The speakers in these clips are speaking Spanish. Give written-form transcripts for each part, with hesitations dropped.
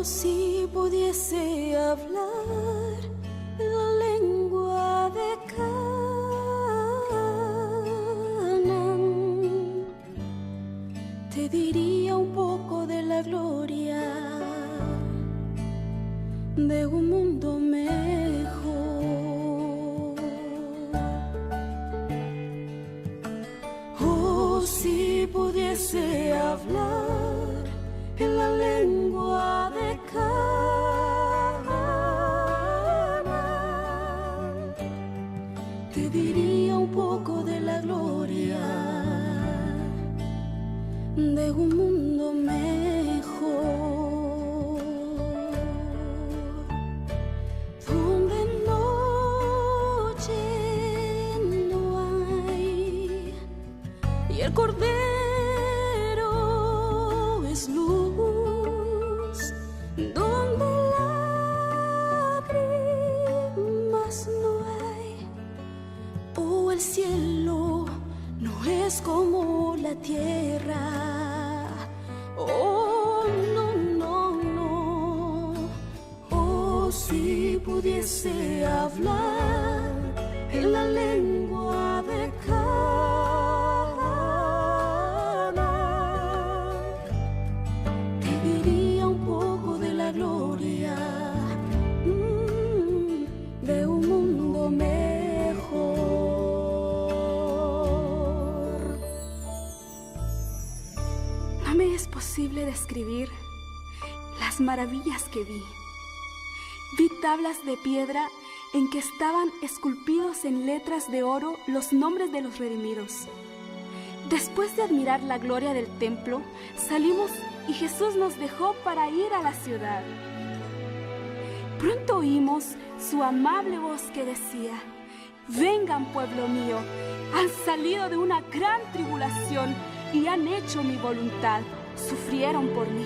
Si pudiese hablar la lengua de Canaán, te diría un poco de la gloria de un mundo mejor. Oh, si pudiese hablar en la lengua de Canaán, te diría un poco de la gloria de un mundo mejor, donde noche no hay y el Cordero es luz, donde lágrimas no hay. Oh, el cielo no es como la tierra. Oh, no, no, no. Oh, si pudiese hablar en la lengua de Canaán, te diría un poco de la gloria de un mundo mejor. No me es posible describir las maravillas que vi. Vi tablas de piedra en que estaban esculpidos en letras de oro los nombres de los redimidos. Después de admirar la gloria del templo, salimos y Jesús nos dejó para ir a la ciudad. Pronto oímos su amable voz que decía: vengan, pueblo mío, han salido de una gran tribulación y han hecho mi voluntad, sufrieron por mí.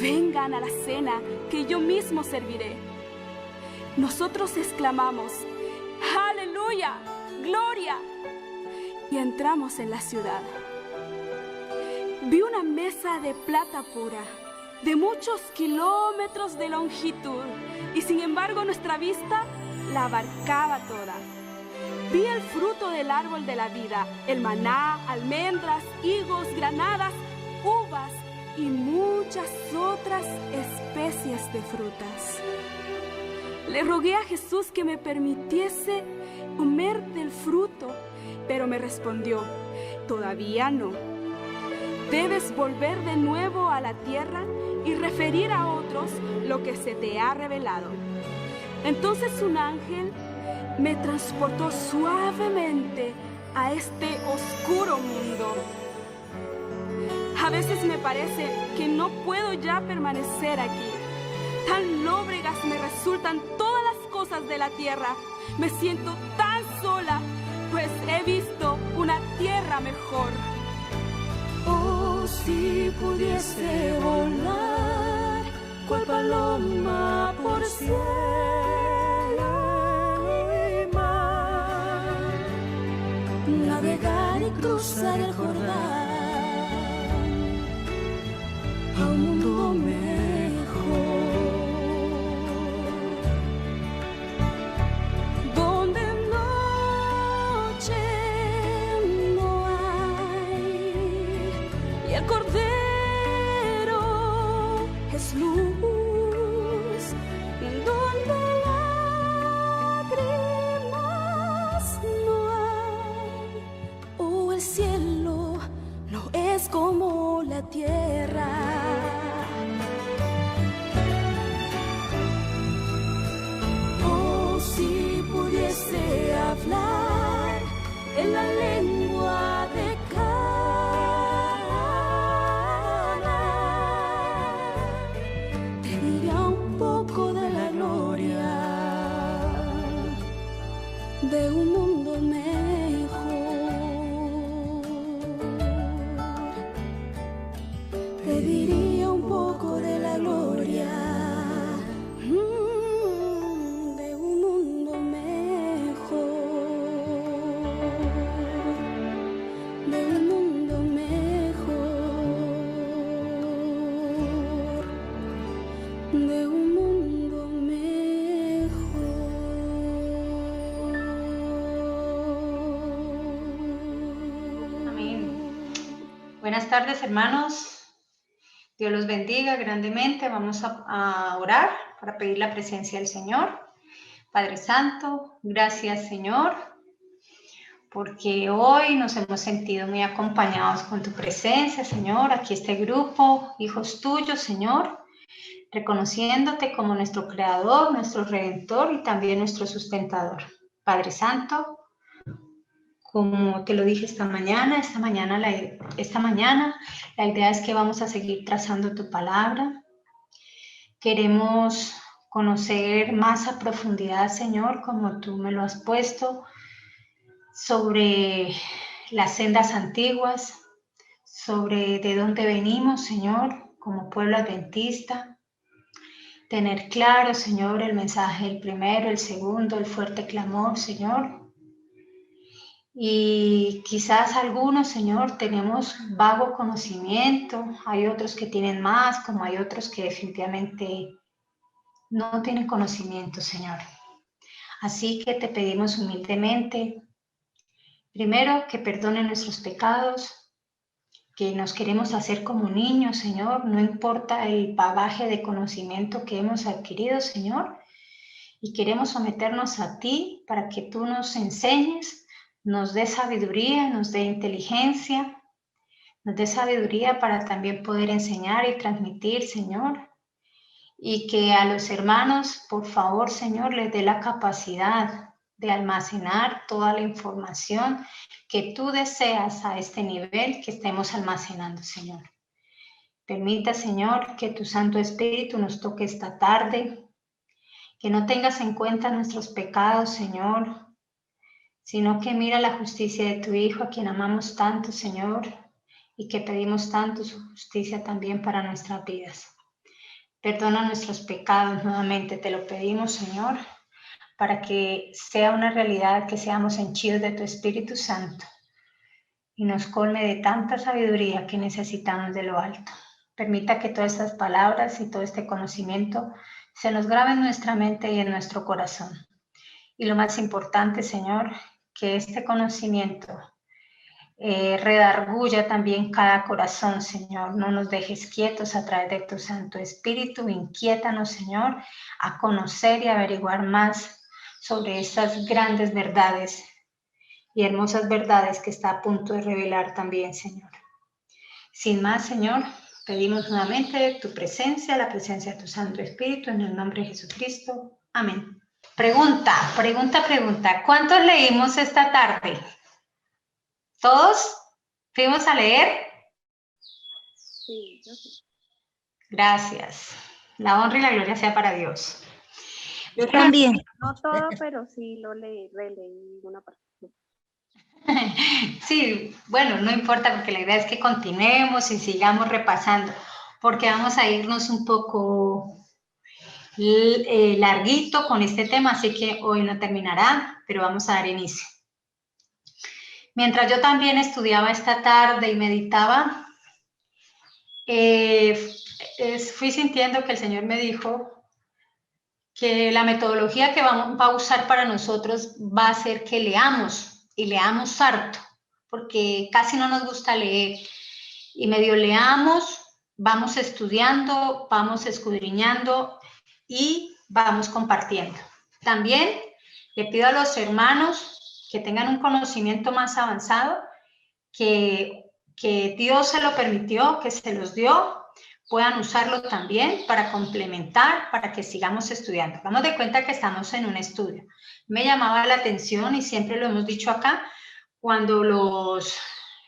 Vengan a la cena que yo mismo serviré. Nosotros exclamamos: ¡Aleluya! ¡Gloria! Y entramos en la ciudad. Vi una mesa de plata pura, de muchos kilómetros de longitud, y sin embargo nuestra vista la abarcaba toda. Vi el fruto del árbol de la vida, el maná, almendras, higos, granadas, uvas y muchas otras especies de frutas. Le rogué a Jesús que me permitiese comer del fruto, pero me respondió: todavía no. Debes volver de nuevo a la tierra y referir a otros lo que se te ha revelado. Entonces un ángel me transportó suavemente a este oscuro mundo. A veces me parece que no puedo ya permanecer aquí. Tan lóbregas me resultan todas las cosas de la tierra. Me siento tan sola, pues he visto una tierra mejor. Oh, si pudiese volar cual paloma por cielo y mar, navegar y cruzar el Jordán a un mundo mejor, donde noche no hay y el Cordero es luz, donde lágrimas no hay. Oh, el cielo no es como la tierra. Oh, si pudiese hablar en la lengua de Canaán, te diría un poco de la gloria de un mundo mejor. Te diría un poco de la gloria de un mundo mejor. de un mundo mejor. Amén. Buenas tardes, hermanos. Dios los bendiga grandemente. Vamos a orar para pedir la presencia del Señor. Padre Santo, gracias, Señor, porque hoy nos hemos sentido muy acompañados con tu presencia, Señor. Aquí este grupo, hijos tuyos, Señor, reconociéndote como nuestro Creador, nuestro Redentor y también nuestro sustentador. Padre Santo, como te lo dije esta mañana, la idea es que vamos a seguir trazando tu palabra. Queremos conocer más a profundidad, Señor, como tú me lo has puesto, sobre las sendas antiguas, sobre de dónde venimos, Señor, como pueblo adventista. Tener claro, Señor, el mensaje, el primero, el segundo, el fuerte clamor, Señor. Y quizás algunos, Señor, tenemos vago conocimiento, hay otros que tienen más, como hay otros que definitivamente no tienen conocimiento, Señor. Así que te pedimos humildemente, primero, que perdone nuestros pecados, que nos queremos hacer como niños, Señor, no importa el bagaje de conocimiento que hemos adquirido, Señor, y queremos someternos a ti para que tú nos enseñes, nos dé sabiduría, nos dé inteligencia, nos dé sabiduría para también poder enseñar y transmitir, Señor. Y que a los hermanos, por favor, Señor, les dé la capacidad de almacenar toda la información que tú deseas a este nivel que estemos almacenando, Señor. Permita, Señor, que tu Santo Espíritu nos toque esta tarde, que no tengas en cuenta nuestros pecados, Señor, sino que mira la justicia de tu Hijo, a quien amamos tanto, Señor, y que pedimos tanto su justicia también para nuestras vidas. Perdona nuestros pecados nuevamente, te lo pedimos, Señor, para que sea una realidad que seamos henchidos de tu Espíritu Santo y nos colme de tanta sabiduría que necesitamos de lo alto. Permita que todas estas palabras y todo este conocimiento se nos grabe en nuestra mente y en nuestro corazón. Y lo más importante, Señor, que este conocimiento redarguya también cada corazón, Señor. No nos dejes quietos a través de tu Santo Espíritu. Inquiétanos, Señor, a conocer y averiguar más sobre estas grandes verdades y hermosas verdades que está a punto de revelar también, Señor. Sin más, Señor, pedimos nuevamente tu presencia, la presencia de tu Santo Espíritu, en el nombre de Jesucristo. Amén. Pregunta. ¿Cuántos leímos esta tarde? ¿Todos? ¿Fuimos a leer? Sí, yo sí. Gracias. La honra y la gloria sea para Dios. Yo también. No todo, pero sí lo releí una parte. Sí, bueno, no importa porque la idea es que continuemos y sigamos repasando, porque vamos a irnos un poco larguito con este tema, así que hoy no terminará, pero vamos a dar inicio. Mientras yo también estudiaba esta tarde y meditaba, fui sintiendo que el Señor me dijo que la metodología que va a usar para nosotros va a ser que leamos y leamos harto, porque casi no nos gusta leer. Y medio leamos, vamos estudiando, vamos escudriñando y vamos compartiendo. También le pido a los hermanos que tengan un conocimiento más avanzado, que Dios se lo permitió, que se los dio, puedan usarlo también para complementar, para que sigamos estudiando. Hagamos de cuenta que estamos en un estudio. Me llamaba la atención, y siempre lo hemos dicho acá, cuando los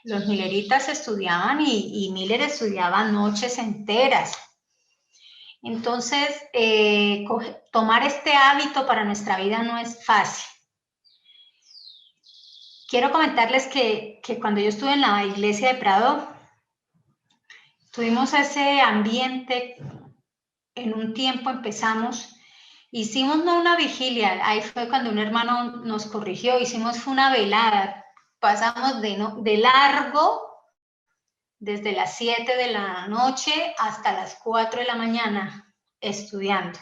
milleritas estudiaban y Miller estudiaba noches enteras. Entonces, tomar este hábito para nuestra vida no es fácil. Quiero comentarles que cuando yo estuve en la iglesia de Prado, tuvimos ese ambiente. En un tiempo hicimos no una vigilia, ahí fue cuando un hermano nos corrigió, hicimos una velada, pasamos de largo desde las 7 de la noche hasta las 4 de la mañana, estudiando.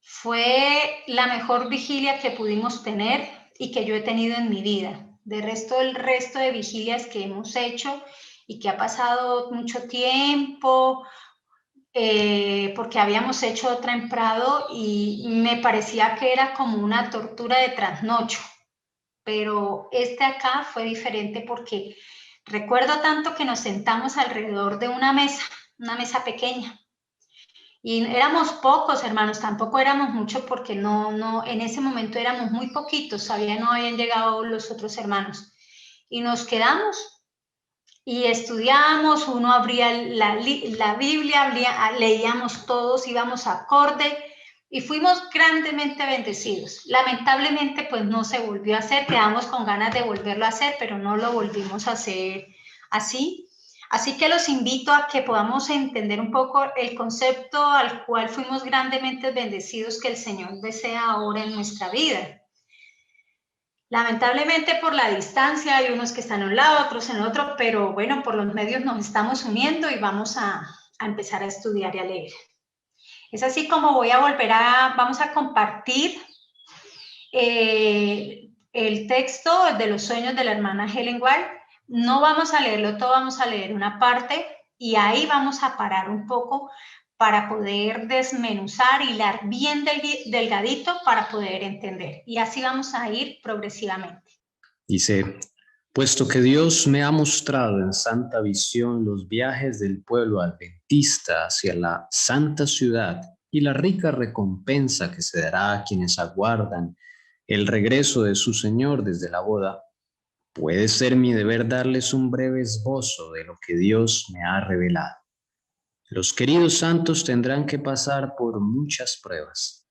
Fue la mejor vigilia que pudimos tener y que yo he tenido en mi vida. De resto, el resto de vigilias que hemos hecho y que ha pasado mucho tiempo, porque habíamos hecho otra en Prado y me parecía que era como una tortura de trasnocho, pero acá fue diferente porque recuerdo tanto que nos sentamos alrededor de una mesa pequeña, y éramos pocos hermanos, tampoco éramos muchos porque en ese momento éramos muy poquitos, todavía no habían llegado los otros hermanos, y nos quedamos y estudiábamos, uno abría la Biblia, leíamos todos, íbamos acorde y fuimos grandemente bendecidos. Lamentablemente pues no se volvió a hacer, quedamos con ganas de volverlo a hacer, pero no lo volvimos a hacer así. Así que los invito a que podamos entender un poco el concepto al cual fuimos grandemente bendecidos que el Señor desea ahora en nuestra vida. Lamentablemente por la distancia hay unos que están en un lado, otros en otro, pero bueno, por los medios nos estamos uniendo y vamos a empezar a estudiar y a leer. Es así como vamos a compartir el texto de los sueños de la hermana Helen White. No vamos a leerlo todo, vamos a leer una parte y ahí vamos a parar un poco para poder desmenuzar, hilar bien delgadito para poder entender. Y así vamos a ir progresivamente. Dice, puesto que Dios me ha mostrado en santa visión los viajes del pueblo adventista hacia la santa ciudad y la rica recompensa que se dará a quienes aguardan el regreso de su Señor desde la boda, puede ser mi deber darles un breve esbozo de lo que Dios me ha revelado. Los queridos santos tendrán que pasar por muchas pruebas,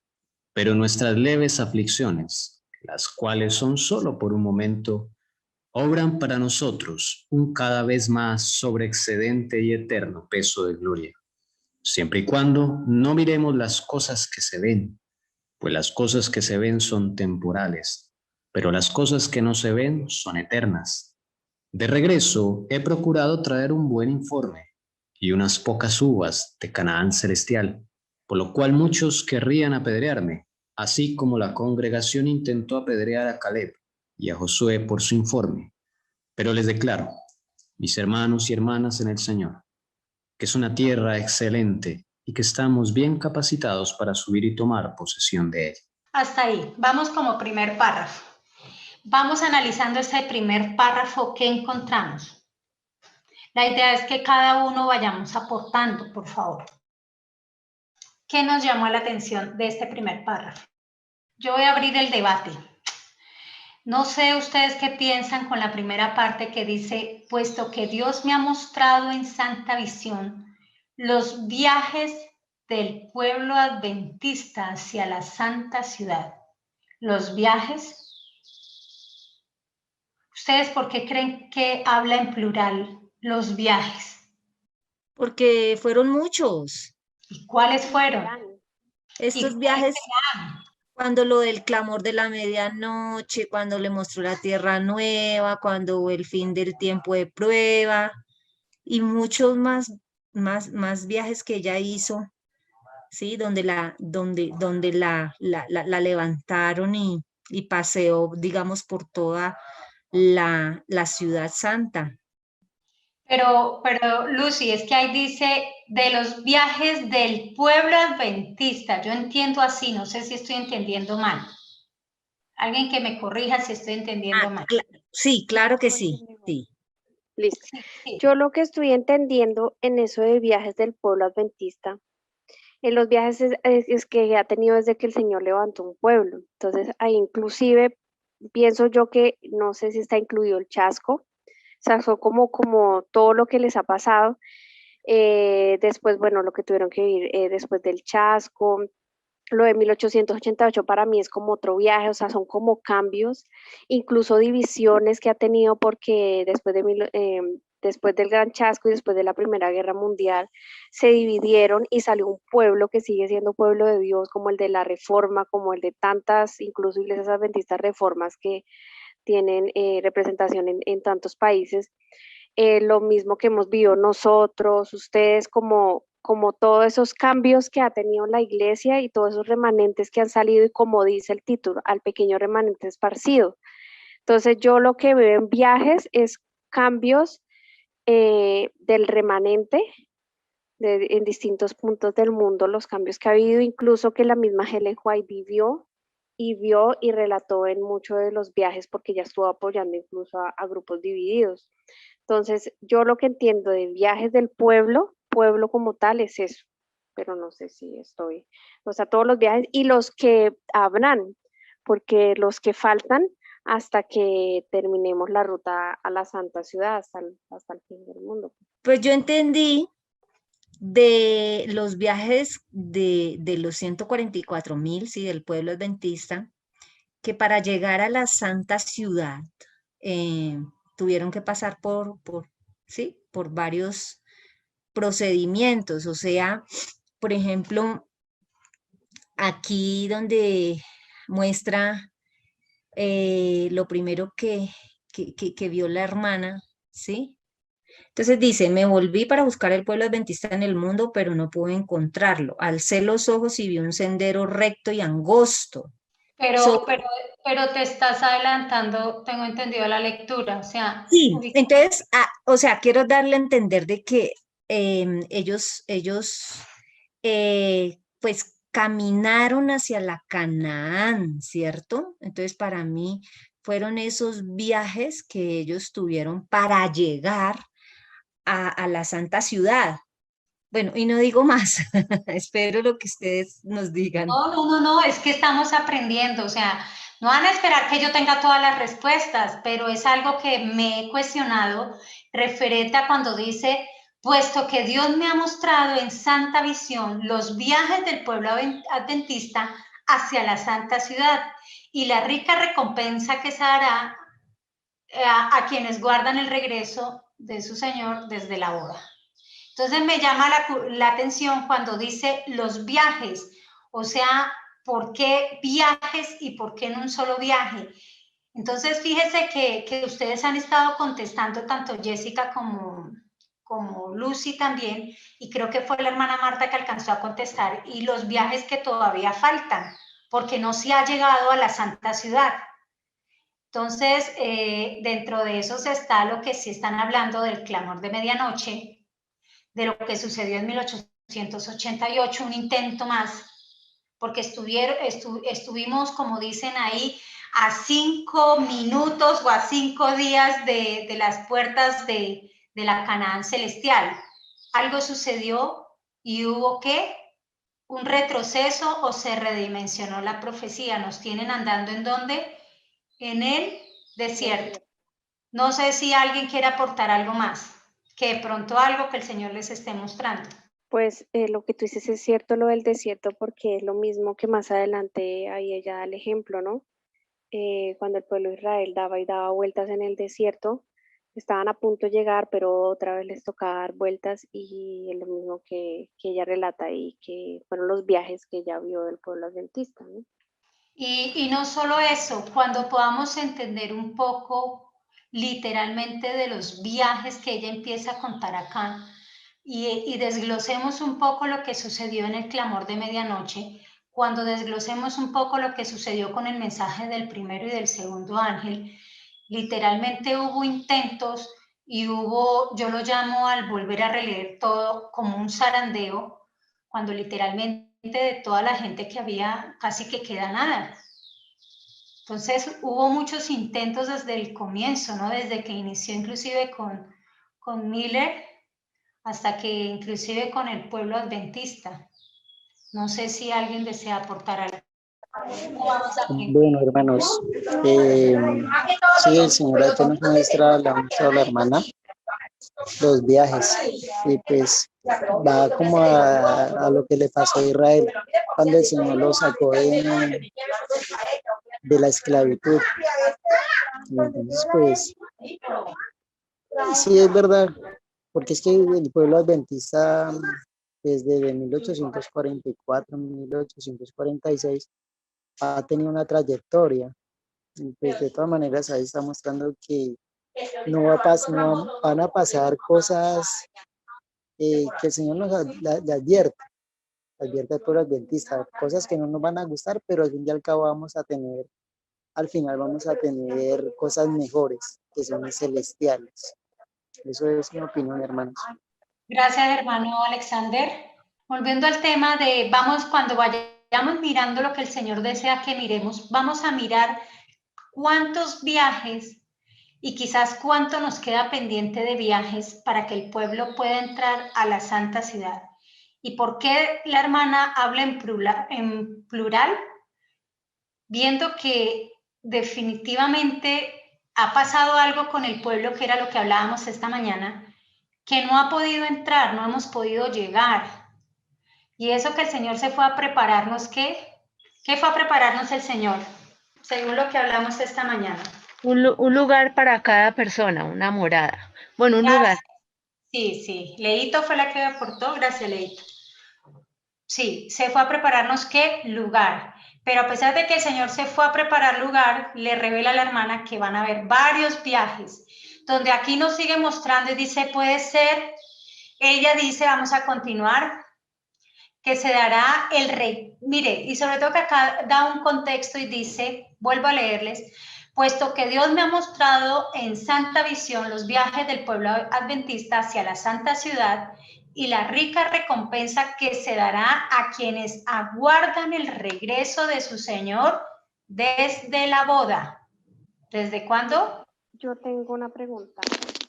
pero nuestras leves aflicciones, las cuales son solo por un momento, obran para nosotros un cada vez más sobreexcedente y eterno peso de gloria, siempre y cuando no miremos las cosas que se ven, pues las cosas que se ven son temporales, pero las cosas que no se ven son eternas. De regreso, he procurado traer un buen informe y unas pocas uvas de Canaán celestial, por lo cual muchos querrían apedrearme, así como la congregación intentó apedrear a Caleb y a Josué por su informe. Pero les declaro, mis hermanos y hermanas en el Señor, que es una tierra excelente y que estamos bien capacitados para subir y tomar posesión de ella. Hasta ahí, vamos como primer párrafo. Vamos analizando ese primer párrafo que encontramos. La idea es que cada uno vayamos aportando, por favor. ¿Qué nos llamó la atención de este primer párrafo? Yo voy a abrir el debate. No sé ustedes qué piensan con la primera parte que dice, puesto que Dios me ha mostrado en santa visión los viajes del pueblo adventista hacia la santa ciudad. Los viajes. ¿Ustedes por qué creen que habla en plural los viajes? Porque fueron muchos. ¿Y cuáles fueron? Estos viajes, cuando lo del clamor de la medianoche, cuando le mostró la tierra nueva, cuando el fin del tiempo de prueba y muchos más viajes que ella hizo, ¿sí? Donde la levantaron y paseó, digamos, por toda la ciudad santa. Pero Lucy, es que ahí dice de los viajes del pueblo adventista. Yo entiendo así, no sé si estoy entendiendo mal. Alguien que me corrija si estoy entendiendo mal. Sí, claro que sí, sí. Listo. Sí. Yo lo que estoy entendiendo en eso de viajes del pueblo adventista, en los viajes es que ha tenido desde que el Señor levantó un pueblo. Entonces, ahí inclusive pienso yo que no sé si está incluido el chasco, o sea, son como todo lo que les ha pasado. Después, bueno, lo que tuvieron que vivir después del chasco, lo de 1888 para mí es como otro viaje, o sea, son como cambios, incluso divisiones que ha tenido porque después del Gran Chasco y después de la Primera Guerra Mundial se dividieron y salió un pueblo que sigue siendo pueblo de Dios, como el de la Reforma, como el de tantas, incluso iglesias adventistas reformas que tienen representación en tantos países. Lo mismo que hemos vivido nosotros, ustedes, como como todos esos cambios que ha tenido la iglesia y todos esos remanentes que han salido y como dice el título, al pequeño remanente esparcido. Entonces yo lo que veo en viajes es cambios del remanente en distintos puntos del mundo, los cambios que ha habido, incluso que la misma Helen White vio y relató en muchos de los viajes porque ella estuvo apoyando incluso a grupos divididos. Entonces, yo lo que entiendo de viajes del pueblo como tal es eso, pero no sé si estoy, o sea, todos los viajes y los que habrán, porque los que faltan hasta que terminemos la ruta a la Santa Ciudad, hasta el fin del mundo. Pues yo entendí de los viajes de los 144.000, sí, del pueblo adventista, que para llegar a la Santa Ciudad tuvieron que pasar ¿sí? por varios procedimientos. O sea, por ejemplo, aquí donde muestra lo primero que vio la hermana, ¿sí? Entonces dice, me volví para buscar el pueblo adventista en el mundo, pero no pude encontrarlo. Alcé los ojos y vi un sendero recto y angosto. Pero te estás adelantando, tengo entendido, la lectura, o sea. Sí, entonces, o sea, quiero darle a entender de que ellos pues caminaron hacia la Canaán, ¿cierto? Entonces, para mí fueron esos viajes que ellos tuvieron para llegar a la Santa Ciudad. Bueno, y no digo más, espero lo que ustedes nos digan. No, es que estamos aprendiendo, o sea, no van a esperar que yo tenga todas las respuestas, pero es algo que me he cuestionado referente a cuando dice, puesto que Dios me ha mostrado en santa visión los viajes del pueblo adventista hacia la santa ciudad y la rica recompensa que se dará a quienes guardan el regreso de su Señor desde la boda. Entonces me llama la atención cuando dice los viajes, o sea, ¿por qué viajes y por qué en un solo viaje? Entonces fíjese que ustedes han estado contestando tanto Jessica como Lucy también, y creo que fue la hermana Marta que alcanzó a contestar, y los viajes que todavía faltan, porque no se ha llegado a la Santa Ciudad. Entonces, dentro de esos está lo que sí están hablando del clamor de medianoche, de lo que sucedió en 1888, un intento más, porque estuvimos, como dicen ahí, a 5 minutos o a 5 días de las puertas de la Canaán celestial. Algo sucedió y hubo ¿qué? Un retroceso o se redimensionó la profecía. Nos tienen andando ¿en dónde? En el desierto. No sé si alguien quiere aportar algo más, que de pronto algo que el Señor les esté mostrando. Pues lo que tú dices es cierto lo del desierto porque es lo mismo que más adelante ahí ella da el ejemplo, ¿no? Cuando el pueblo de Israel daba vueltas en el desierto, estaban a punto de llegar, pero otra vez les tocaba dar vueltas y es lo mismo que ella relata y que fueron los viajes que ella vio del pueblo adventista, ¿no? Y no solo eso, cuando podamos entender un poco literalmente de los viajes que ella empieza a contar acá y desglosemos un poco lo que sucedió en el clamor de medianoche, cuando desglosemos un poco lo que sucedió con el mensaje del primero y del segundo ángel, literalmente hubo intentos y hubo, yo lo llamo al volver a releer todo como un zarandeo, cuando literalmente de toda la gente que había casi que queda nada. Entonces hubo muchos intentos desde el comienzo, ¿no? Desde que inició inclusive con Miller hasta que inclusive con el pueblo adventista. No sé si alguien desea aportar algo. Bueno, hermanos, sí, el Señor aquí nos muestra la hermana los viajes y pues va como a lo que le pasó a Israel cuando el Señor lo sacó de la esclavitud. Entonces, pues, sí es verdad, porque es que el pueblo adventista desde 1844, 1846 ha tenido una trayectoria. Y pues de todas maneras ahí está mostrando que no van a pasar cosas que el Señor le advierte al pueblo adventista, cosas que no nos van a gustar, pero al fin y al cabo al final vamos a tener cosas mejores, que son celestiales. Eso es mi opinión, hermanos. Gracias, hermano Alexander. Volviendo al tema de cuando vayamos mirando lo que el Señor desea que miremos, vamos a mirar cuántos viajes y quizás cuánto nos queda pendiente de viajes para que el pueblo pueda entrar a la santa ciudad. ¿Y por qué la hermana habla en plural? Viendo que definitivamente ha pasado algo con el pueblo, que era lo que hablábamos esta mañana, que no ha podido entrar, no hemos podido llegar. Y eso que el Señor se fue a prepararnos, ¿qué? ¿Qué fue a prepararnos el Señor? Según lo que hablamos esta mañana. Un lugar para cada persona, una morada. Bueno, un lugar. Sí. Leito fue la que me aportó. Gracias, Leito. Sí, se fue a prepararnos ¿qué? Lugar. Pero a pesar de que el Señor se fue a preparar lugar, le revela a la hermana que van a haber varios viajes, donde aquí nos sigue mostrando y dice, puede ser, ella dice, vamos a continuar, que se dará el rey. Mire, y sobre todo que acá da un contexto y dice, vuelvo a leerles, puesto que Dios me ha mostrado en santa visión los viajes del pueblo adventista hacia la santa ciudad y la rica recompensa que se dará a quienes aguardan el regreso de su Señor desde la boda. ¿Desde cuándo? Yo tengo una pregunta.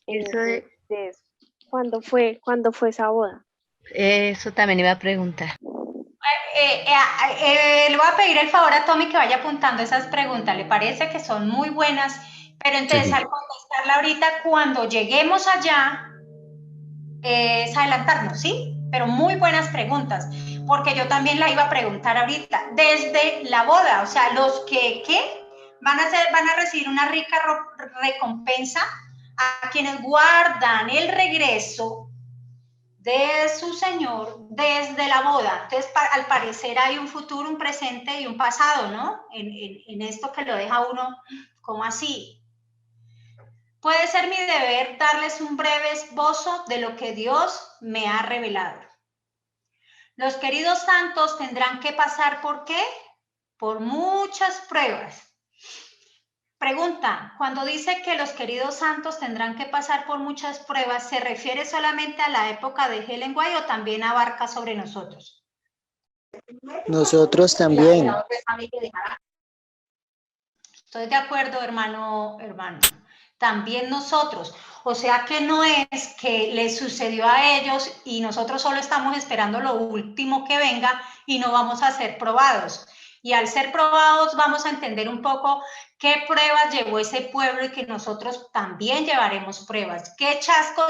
Eso de eso. ¿Cuándo fue esa boda? Eso también iba a preguntar. Le voy a pedir el favor a Tommy que vaya apuntando esas preguntas. Le parece que son muy buenas, pero entonces al contestarla ahorita, cuando lleguemos allá, es adelantarnos, ¿sí? Pero muy buenas preguntas, porque yo también la iba a preguntar ahorita. Desde la boda, o sea, los que van a recibir una rica recompensa a quienes guardan el regreso de su Señor desde la boda. Entonces, al parecer hay un futuro, un presente y un pasado, ¿no? En esto que lo deja uno como así. Puede ser mi deber darles un breve esbozo de lo que Dios me ha revelado. Los queridos santos tendrán que pasar ¿por qué? Por muchas pruebas. Pregunta, cuando dice que los queridos santos tendrán que pasar por muchas pruebas, ¿se refiere solamente a la época de Ellen White o también abarca sobre nosotros? Nosotros también. Estoy de acuerdo, hermano. También nosotros. O sea que no es que les sucedió a ellos y nosotros solo estamos esperando lo último que venga y no vamos a ser probados. Y al ser probados vamos a entender un poco qué pruebas llevó ese pueblo y que nosotros también llevaremos pruebas. ¿Qué chasco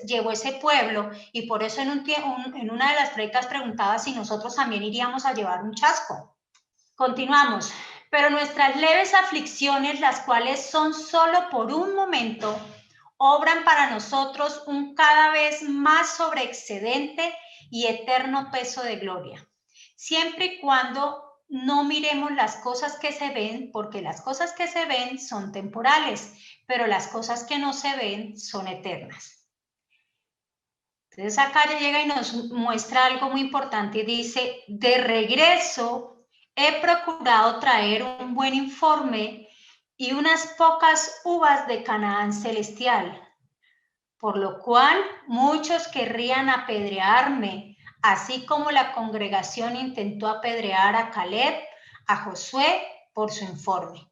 llevó ese pueblo? Y por eso en una de las predicas preguntaba si nosotros también iríamos a llevar un chasco. Continuamos. Pero nuestras leves aflicciones, las cuales son solo por un momento, obran para nosotros un cada vez más sobreexcedente y eterno peso de gloria. Siempre y cuando no miremos las cosas que se ven, porque las cosas que se ven son temporales, pero las cosas que no se ven son eternas. Entonces acá ya llega y nos muestra algo muy importante y dice, de regreso he procurado traer un buen informe y unas pocas uvas de Canaán celestial, por lo cual muchos querrían apedrearme, así como la congregación intentó apedrear a Caleb, a Josué, por su informe.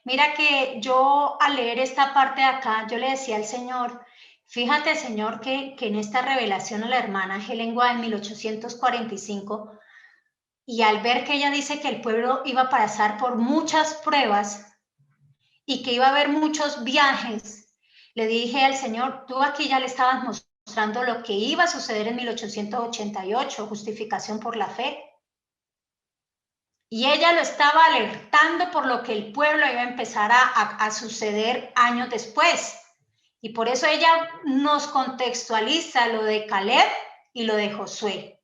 Mira que yo al leer esta parte de acá, yo le decía al Señor, fíjate Señor que en esta revelación a la hermana Ellen White en 1845, y al ver que ella dice que el pueblo iba a pasar por muchas pruebas y que iba a haber muchos viajes, le dije al Señor, tú aquí ya le estabas mostrando lo que iba a suceder en 1888, justificación por la fe. Y ella lo estaba alertando por lo que el pueblo iba a empezar a suceder años después. Y por eso ella nos contextualiza lo de Caleb y lo de Josué.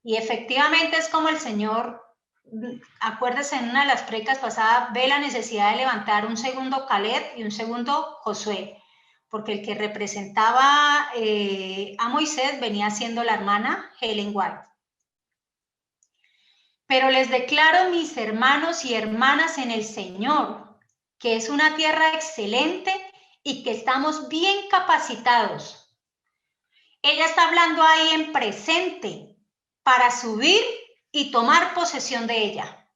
Y efectivamente es como el Señor, acuérdese en una de las predicas pasadas, ve la necesidad de levantar un segundo Caleb y un segundo Josué. porque el que representaba a Moisés venía siendo la hermana Ellen White. Pero les declaro, mis hermanos y hermanas en el Señor, que es una tierra excelente y que estamos bien capacitados. Ella está hablando ahí en presente para subir y tomar posesión de ella.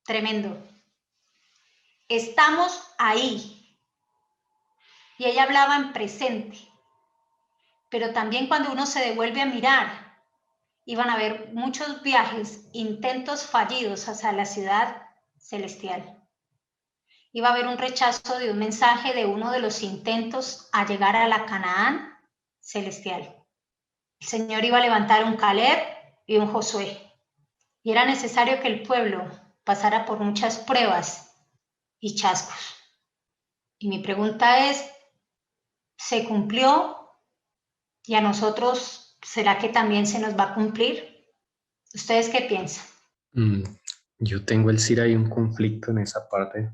Tremendo. Estamos ahí. Y ella hablaba en presente. Pero también cuando uno se devuelve a mirar, iban a haber muchos viajes, intentos fallidos hacia la ciudad celestial. Iba a haber un rechazo de un mensaje de uno de los intentos a llegar a la Canaán celestial. El Señor iba a levantar un Caleb y un Josué. Y era necesario que el pueblo pasara por muchas pruebas y chascos. Y mi pregunta es, ¿se cumplió? ¿Y a nosotros será que también se nos va a cumplir? ¿Ustedes qué piensan? Yo tengo sí hay un conflicto en esa parte.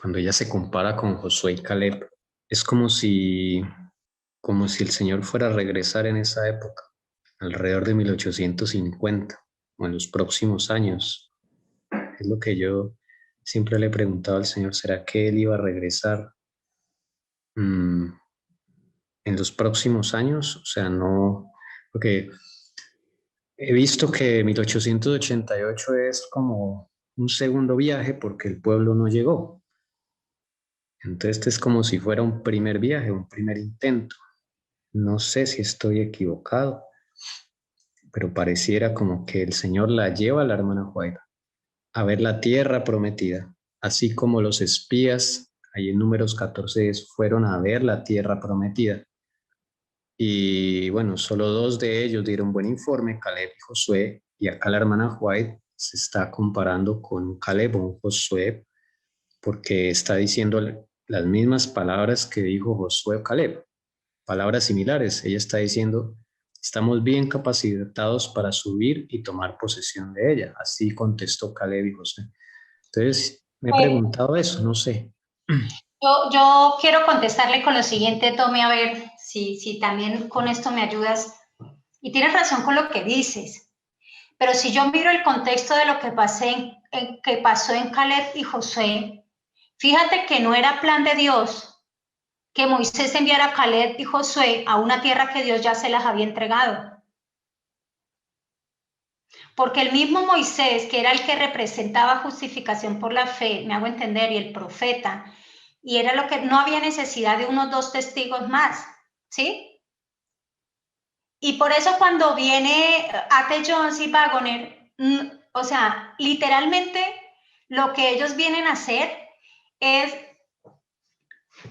Cuando ella se compara con Josué y Caleb, es como si el Señor fuera a regresar en esa época, alrededor de 1850 o en los próximos años. Es lo que yo siempre le he preguntado al Señor, ¿será que Él iba a regresar en los próximos años? O sea, no, porque he visto que 1888 es como un segundo viaje porque el pueblo no llegó. Entonces este es como si fuera un primer viaje, un primer intento. No sé si estoy equivocado, pero pareciera como que el Señor la lleva a la hermana White a ver la tierra prometida, así como los espías, ahí en Números 14, fueron a ver la tierra prometida. Y bueno, solo 2 de ellos dieron buen informe, Caleb y Josué, y acá la hermana White se está comparando con Caleb o un Josué, porque está diciendo las mismas palabras que dijo Josué o Caleb, palabras similares. Ella está diciendo, estamos bien capacitados para subir y tomar posesión de ella. Así contestó Caleb y Josué. Entonces, me he preguntado eso, no sé. Yo quiero contestarle con lo siguiente, Tommy, a ver si también con esto me ayudas. Y tienes razón con lo que dices, pero si yo miro el contexto de lo que pasó en Caleb y Josué, fíjate que no era plan de Dios que Moisés enviara a Caleb y Josué a una tierra que Dios ya se las había entregado. Porque el mismo Moisés, que era el que representaba justificación por la fe, me hago entender, y el profeta, y era lo que no había necesidad de unos 2 testigos más, ¿sí? Y por eso cuando viene A.T. Jones y Wagoner, o sea, literalmente lo que ellos vienen a hacer es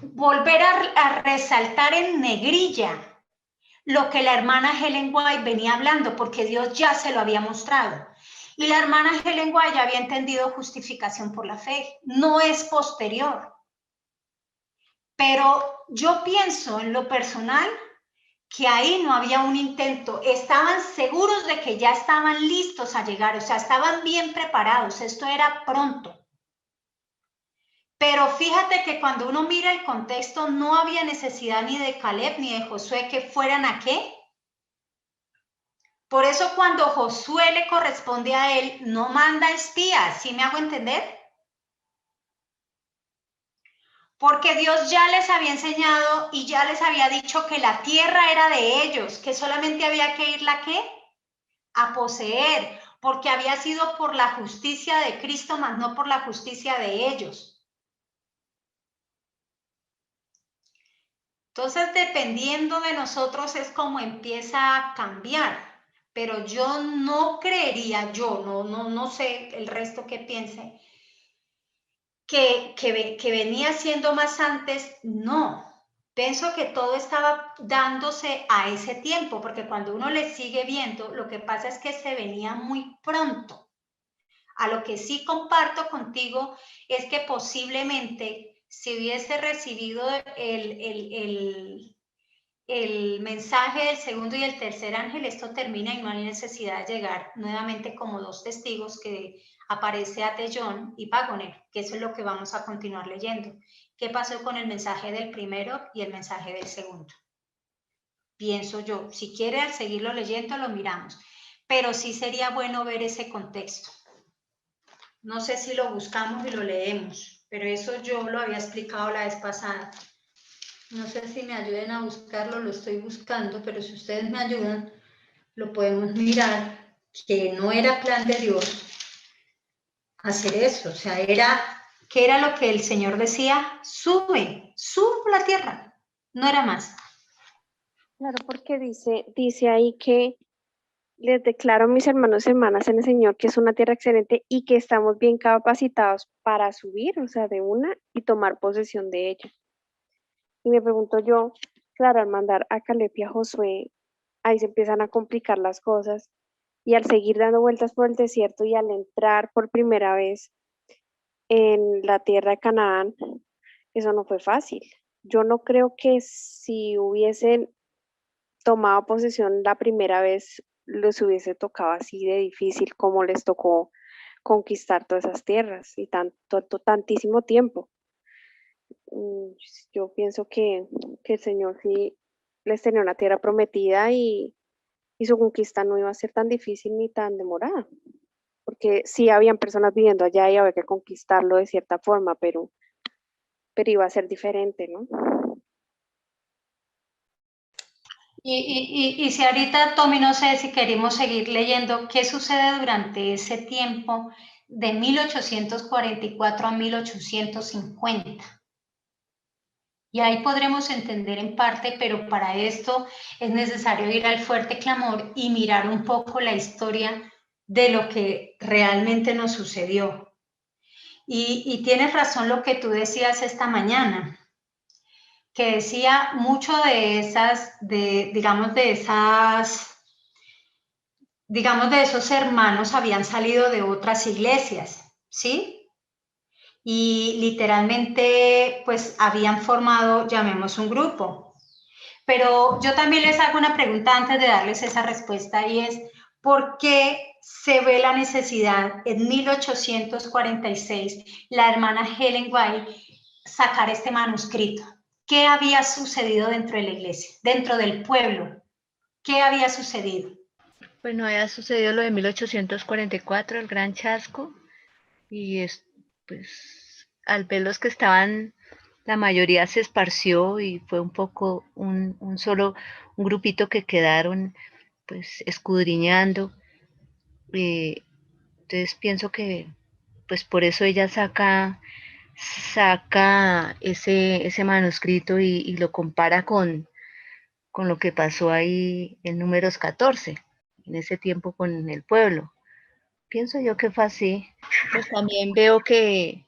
volver a resaltar en negrilla lo que la hermana Ellen White venía hablando, porque Dios ya se lo había mostrado. Y la hermana Ellen White ya había entendido justificación por la fe, no es posterior. Pero yo pienso en lo personal que ahí no había un intento, estaban seguros de que ya estaban listos a llegar, o sea, estaban bien preparados, esto era pronto. Pero fíjate que cuando uno mira el contexto, no había necesidad ni de Caleb ni de Josué que fueran ¿a qué? Por eso cuando Josué le corresponde a él, no manda espías, ¿sí me hago entender? Porque Dios ya les había enseñado y ya les había dicho que la tierra era de ellos, que solamente había que irla ¿qué? A poseer, porque había sido por la justicia de Cristo, más no por la justicia de ellos. Entonces, dependiendo de nosotros es como empieza a cambiar, pero yo no creería, no sé el resto que piense, que venía siendo más antes, no. Pienso que todo estaba dándose a ese tiempo, porque cuando uno le sigue viendo, lo que pasa es que se venía muy pronto. A lo que sí comparto contigo es que posiblemente si hubiese recibido el mensaje del segundo y el tercer ángel, esto termina y no hay necesidad de llegar nuevamente como dos testigos que aparece Atellón y Pagoner, que eso es lo que vamos a continuar leyendo. ¿Qué pasó con el mensaje del primero y el mensaje del segundo? Pienso yo, si quiere al seguirlo leyendo lo miramos, pero sí sería bueno ver ese contexto. No sé si lo buscamos y lo leemos, pero eso yo lo había explicado la vez pasada. No sé si me ayuden a buscarlo, lo estoy buscando, pero si ustedes me ayudan, lo podemos mirar, que no era plan de Dios hacer eso. O sea, ¿qué era lo que el Señor decía? Sube la tierra. No era más. Claro, porque dice ahí que les declaro a mis hermanos y hermanas en el Señor que es una tierra excelente y que estamos bien capacitados para subir, o sea, de una y tomar posesión de ella. Y me pregunto yo, claro, al mandar a Caleb y a Josué, ahí se empiezan a complicar las cosas y al seguir dando vueltas por el desierto y al entrar por primera vez en la tierra de Canaán, eso no fue fácil. Yo no creo que si hubiesen tomado posesión la primera vez les hubiese tocado así de difícil como les tocó conquistar todas esas tierras y tantísimo tiempo. Mm, Yo pienso que el Señor sí les tenía una tierra prometida y su conquista no iba a ser tan difícil ni tan demorada, porque sí habían personas viviendo allá y había que conquistarlo de cierta forma, pero iba a ser diferente, ¿no? Y si ahorita, Tommy, no sé si queremos seguir leyendo, ¿qué sucede durante ese tiempo de 1844 a 1850? Y ahí podremos entender en parte, pero para esto es necesario ir al fuerte clamor y mirar un poco la historia de lo que realmente nos sucedió. Y tienes razón lo que tú decías esta mañana, que decía mucho de digamos, de esos hermanos habían salido de otras iglesias, ¿sí? Y literalmente, pues, habían formado, llamemos un grupo. Pero yo también les hago una pregunta antes de darles esa respuesta y es, ¿por qué se ve la necesidad en 1846 la hermana Helen White sacar este manuscrito? ¿Qué había sucedido dentro de la iglesia, dentro del pueblo? ¿Qué había sucedido? Pues no había sucedido lo de 1844, el gran chasco, y pues al ver los que estaban, la mayoría se esparció y fue un poco un grupito que quedaron pues escudriñando. Entonces pienso que pues por eso ella saca ese manuscrito y lo compara con lo que pasó ahí en Números 14, en ese tiempo con el pueblo. Pienso yo que fue así. Pues también veo que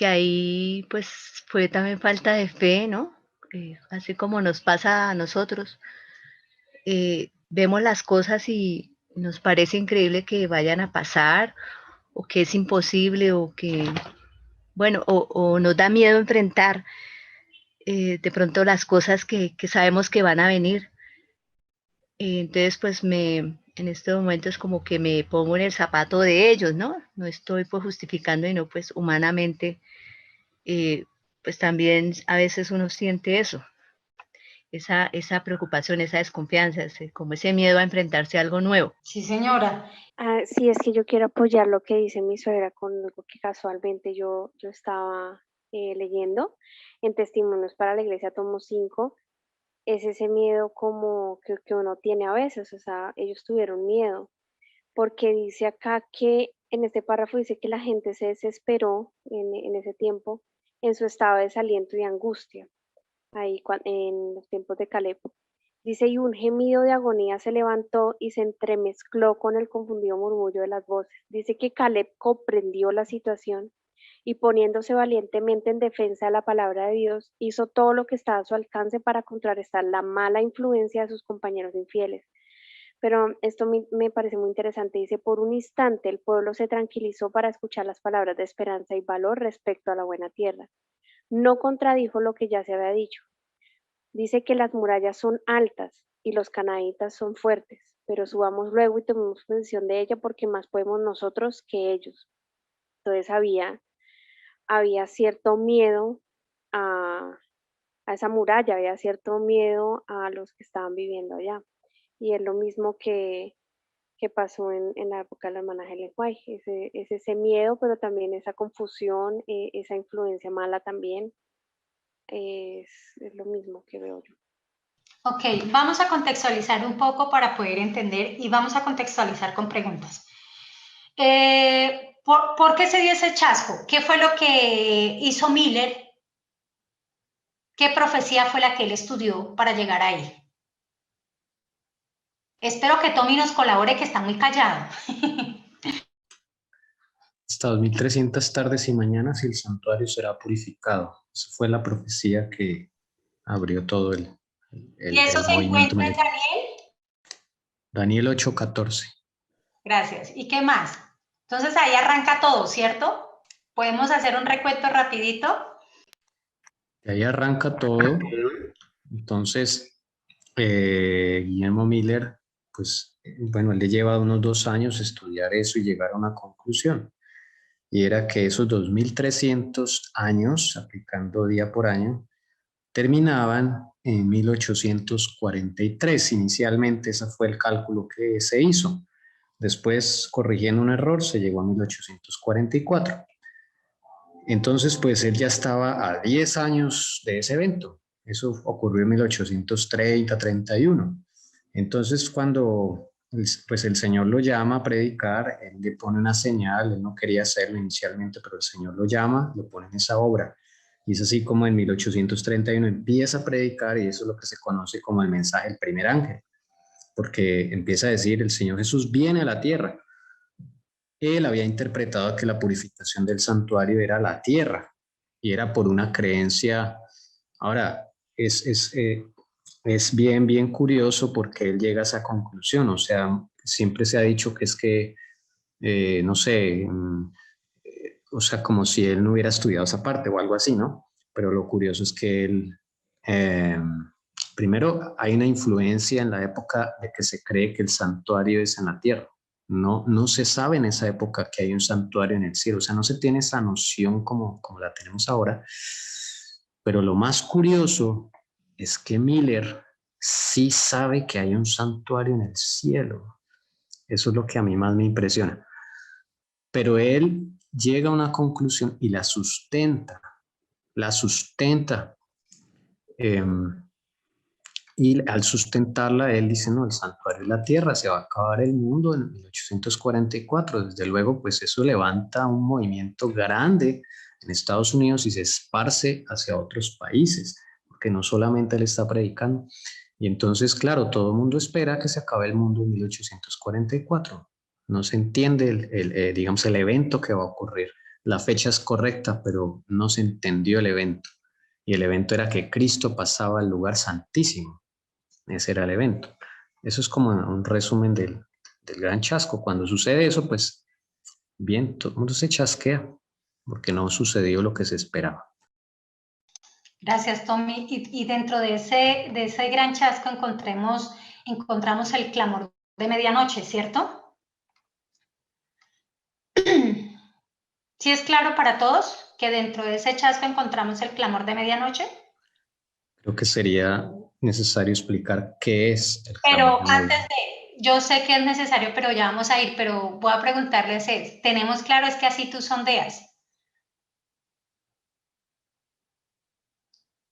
ahí pues fue también falta de fe, ¿no? Así como nos pasa a nosotros. Vemos las cosas y nos parece increíble que vayan a pasar o que es imposible o que, bueno, o nos da miedo enfrentar de pronto las cosas que sabemos que van a venir. Entonces, pues en este momento es como que me pongo en el zapato de ellos, ¿no? No estoy pues justificando y no pues humanamente, pues también a veces uno siente eso, esa preocupación, esa desconfianza, como ese miedo a enfrentarse a algo nuevo. Sí, señora. Sí, es que yo quiero apoyar lo que dice mi suegra con algo que casualmente yo estaba leyendo en Testimonios para la Iglesia, tomo 5, es ese miedo como que uno tiene a veces, o sea, ellos tuvieron miedo, porque dice acá que en este párrafo dice que la gente se desesperó en ese tiempo en su estado de desaliento y angustia, ahí en los tiempos de Caleb. Dice, y un gemido de agonía se levantó y se entremezcló con el confundido murmullo de las voces. Dice que Caleb comprendió la situación y poniéndose valientemente en defensa de la palabra de Dios, hizo todo lo que estaba a su alcance para contrarrestar la mala influencia de sus compañeros infieles. Pero esto me parece muy interesante. Dice, por un instante el pueblo se tranquilizó para escuchar las palabras de esperanza y valor respecto a la buena tierra. No contradijo lo que ya se había dicho. Dice que las murallas son altas y los canaanitas son fuertes, pero subamos luego y tomemos posesión de ella porque más podemos nosotros que ellos. Entonces había cierto miedo a esa muralla, había cierto miedo a los que estaban viviendo allá. Y es lo mismo que pasó en la época de la hermana Helen White. Es ese miedo, pero también esa confusión, esa influencia mala también. Es lo mismo que veo yo. Ok, vamos a contextualizar un poco para poder entender y vamos a contextualizar con preguntas. ¿Por qué se dio ese chasco? ¿Qué fue lo que hizo Miller? ¿Qué profecía fue la que él estudió para llegar ahí? Espero que Tommy nos colabore, que está muy callado. Hasta 2300 tardes y mañanas y el santuario será purificado. Esa fue la profecía que abrió todo el ¿Y eso se encuentra en Daniel? Daniel 8:14. Gracias. ¿Y qué más? Entonces ahí arranca todo, ¿cierto? ¿Podemos hacer un recuento rapidito? Y ahí arranca todo. Entonces, Guillermo Miller, pues, bueno, él le lleva unos 2 años estudiar eso y llegar a una conclusión. Y era que esos 2300 años, aplicando día por año, terminaban en 1843. Inicialmente ese fue el cálculo que se hizo. Después, corrigiendo un error, se llegó a 1844. Entonces, pues él ya estaba a 10 años de ese evento. Eso ocurrió en 1830, 31. Entonces, cuando pues el Señor lo llama a predicar, él le pone una señal, él no quería hacerlo inicialmente, pero el Señor lo llama, lo pone en esa obra. Y es así como en 1831 empieza a predicar y eso es lo que se conoce como el mensaje del primer ángel, porque empieza a decir, el Señor Jesús viene a la tierra. Él había interpretado que la purificación del santuario era la tierra y era por una creencia. Ahora, es bien curioso porque él llega a esa conclusión. O sea, siempre se ha dicho que es que, no sé, o sea, como si él no hubiera estudiado esa parte o algo así, ¿no? Pero lo curioso es que él, primero, hay una influencia en la época de que se cree que el santuario es en la tierra. No se sabe en esa época que hay un santuario en el cielo, o sea, no se tiene esa noción como la tenemos ahora. Pero lo más curioso es que Miller sí sabe que hay un santuario en el cielo. Eso es lo que a mí más me impresiona. Pero él llega a una conclusión y la sustenta. Y al sustentarla, él dice, no, el santuario es la tierra, se va a acabar el mundo en 1844. Desde luego, pues eso levanta un movimiento grande en Estados Unidos y se esparce hacia otros países, porque no solamente él está predicando. Y entonces, claro, todo el mundo espera que se acabe el mundo en 1844. No se entiende, digamos, el evento que va a ocurrir. La fecha es correcta, pero no se entendió el evento. Y el evento era que Cristo pasaba al lugar santísimo. Ese era el evento. Eso es como un resumen del gran chasco. Cuando sucede eso, pues bien, todo el mundo se chasquea porque no sucedió lo que se esperaba. Gracias, Tommy. Y dentro de ese gran chasco encontramos el clamor de medianoche, ¿cierto? ¿Sí es claro para todos que dentro de ese chasco encontramos el clamor de medianoche? Creo que sería necesario explicar qué es el Pero clamor de antes de, yo sé que es necesario, pero ya vamos a ir, pero voy a preguntarles, ¿tenemos claro es que así tú sondeas?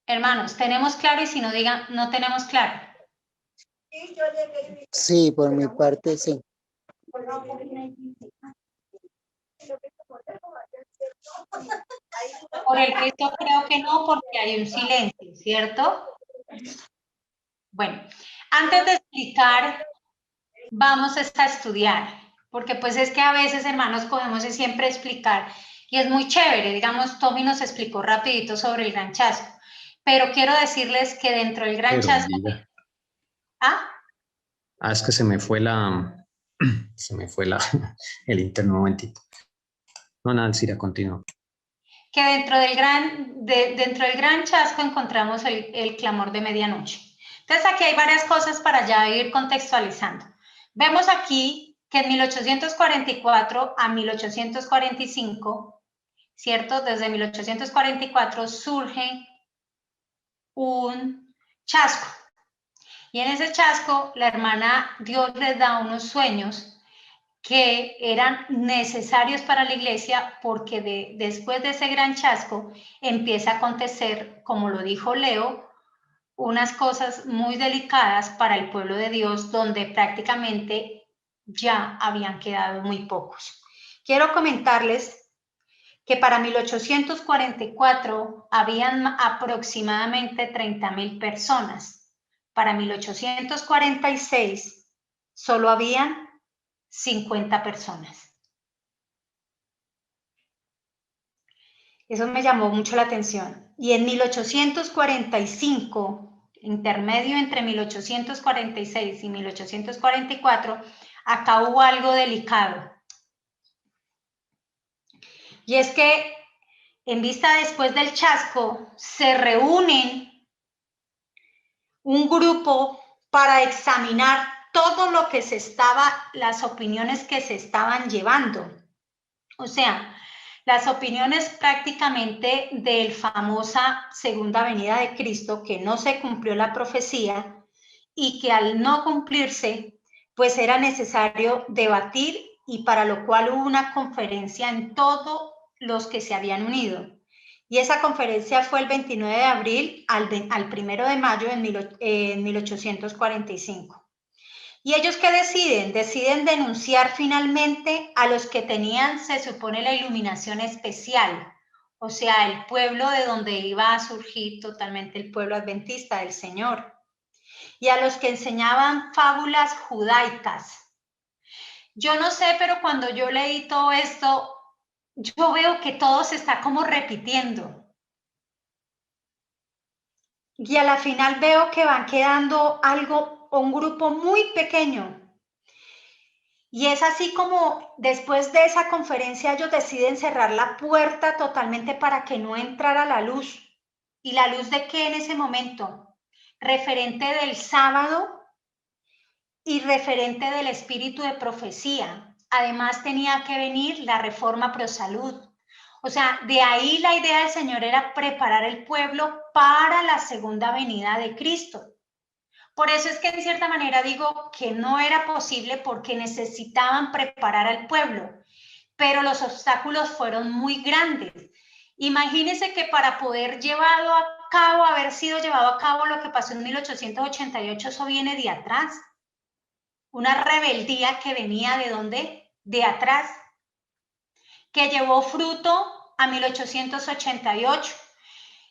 Hermanos, ¿tenemos claro? Y si no digan, no tenemos claro. Sí, por mi parte, sí. Por el resto creo que no, porque hay un silencio, ¿cierto? Bueno, antes de explicar, vamos a estudiar, porque pues es que a veces, hermanos, cogemos y siempre explicar, y es muy chévere, digamos, Tommy nos explicó rapidito sobre el gran chasco, pero quiero decirles que dentro del gran chasco... ¿Ah? Es que se me fue el interno un momentito. No, nada, Cira, continúa. que dentro del gran chasco encontramos el clamor de medianoche. Entonces aquí hay varias cosas para ya ir contextualizando. Vemos aquí que en 1844 a 1845, ¿cierto? Desde 1844 surge un chasco. Y en ese chasco la hermana Dios les da unos sueños que eran necesarios para la iglesia porque después de ese gran chasco empieza a acontecer, como lo dijo Leo, unas cosas muy delicadas para el pueblo de Dios donde prácticamente ya habían quedado muy pocos. Quiero comentarles que para 1844 habían aproximadamente 30.000 personas. Para 1846 solo habían 50 personas. Eso me llamó mucho la atención. Y en 1845, intermedio entre 1846 y 1844, acá hubo algo delicado. Y es que en vista después del chasco, se reúnen un grupo para examinar todo lo que las opiniones que se estaban llevando. O sea, las opiniones prácticamente del famosa segunda venida de Cristo, que no se cumplió la profecía y que al no cumplirse, pues era necesario debatir y para lo cual hubo una conferencia en todos los que se habían unido. Y esa conferencia fue el 29 de abril al 1 de mayo en 1845. ¿Y ellos qué deciden? Deciden denunciar finalmente a los que tenían, se supone, la iluminación especial, o sea, el pueblo de donde iba a surgir totalmente el pueblo adventista del Señor, y a los que enseñaban fábulas judaicas. Yo no sé, pero cuando yo leí todo esto, yo veo que todo se está como repitiendo. Y a la final veo que van quedando un grupo muy pequeño. Y es así como después de esa conferencia ellos deciden cerrar la puerta totalmente para que no entrara la luz. ¿Y la luz de qué en ese momento? Referente del sábado y referente del espíritu de profecía. Además tenía que venir la reforma pro salud. O sea, de ahí la idea del Señor era preparar el pueblo para la segunda venida de Cristo. Por eso es que en cierta manera digo que no era posible porque necesitaban preparar al pueblo, pero los obstáculos fueron muy grandes. Imagínense que para poder haber sido llevado a cabo lo que pasó en 1888, eso viene de atrás. Una rebeldía que venía ¿de dónde? De atrás, que llevó fruto a 1888.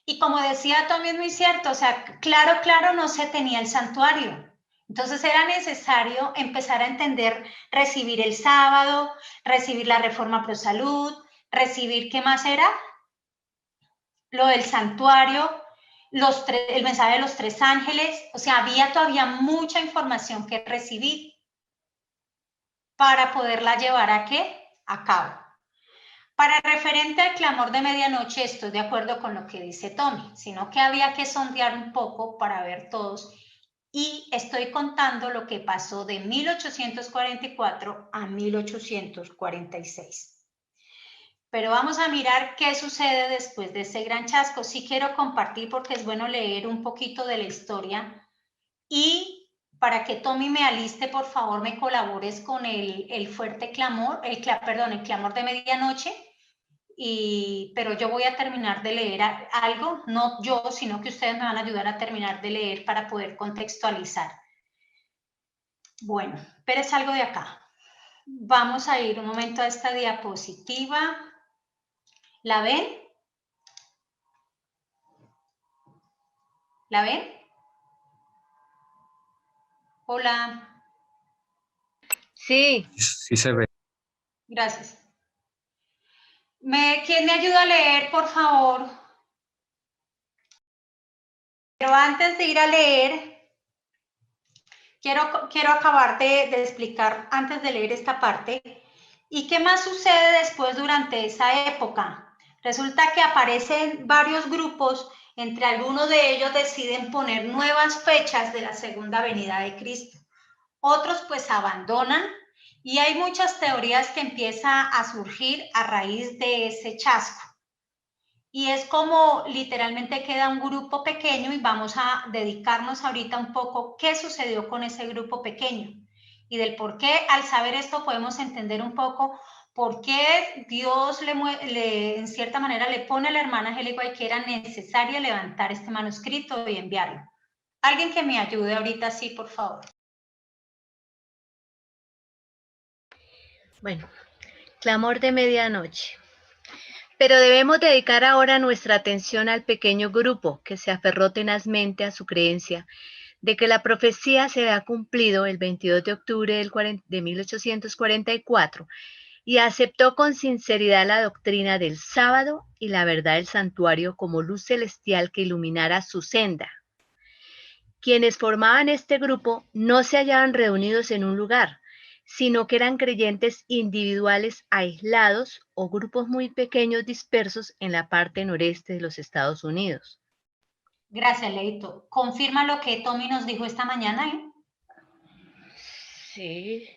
Y como decía Tommy, es muy cierto, o sea, claro, no se tenía el santuario. Entonces era necesario empezar a entender, recibir el sábado, recibir la reforma pro salud, recibir, ¿qué más era? Lo del santuario, el mensaje de los 3 ángeles, o sea, había todavía mucha información que recibir para poderla llevar ¿a qué? A cabo. Para referente al clamor de medianoche, estoy de acuerdo con lo que dice Tommy, sino que había que sondear un poco para ver todos y estoy contando lo que pasó de 1844 a 1846. Pero vamos a mirar qué sucede después de ese gran chasco. Sí quiero compartir porque es bueno leer un poquito de la historia y para que Tommy me aliste, por favor, me colabores con el fuerte clamor, el clamor de medianoche. Pero yo voy a terminar de leer algo, no yo, sino que ustedes me van a ayudar a terminar de leer para poder contextualizar. Bueno, pero es algo de acá. Vamos a ir un momento a esta diapositiva. ¿La ven? ¿La ven? Hola. Sí. Sí se ve. Gracias. ¿Quién me ayuda a leer, por favor? Pero antes de ir a leer, quiero acabar de explicar, antes de leer esta parte, ¿y qué más sucede después durante esa época? Resulta que aparecen varios grupos, entre algunos de ellos deciden poner nuevas fechas de la segunda venida de Cristo. Otros pues abandonan y hay muchas teorías que empiezan a surgir a raíz de ese chasco. Y es como literalmente queda un grupo pequeño y vamos a dedicarnos ahorita un poco qué sucedió con ese grupo pequeño y del por qué. Al saber esto podemos entender un poco por qué Dios en cierta manera le pone a la hermana Angélica que era necesario levantar este manuscrito y enviarlo. Alguien que me ayude ahorita, sí, por favor. Bueno, clamor de medianoche. Pero debemos dedicar ahora nuestra atención al pequeño grupo que se aferró tenazmente a su creencia de que la profecía se había cumplido el 22 de octubre de 1844 y aceptó con sinceridad la doctrina del sábado y la verdad del santuario como luz celestial que iluminara su senda. Quienes formaban este grupo no se hallaban reunidos en un lugar, sino que eran creyentes individuales aislados o grupos muy pequeños dispersos en la parte noreste de los Estados Unidos. Gracias, Leito. ¿Confirma lo que Tommy nos dijo esta mañana? Sí.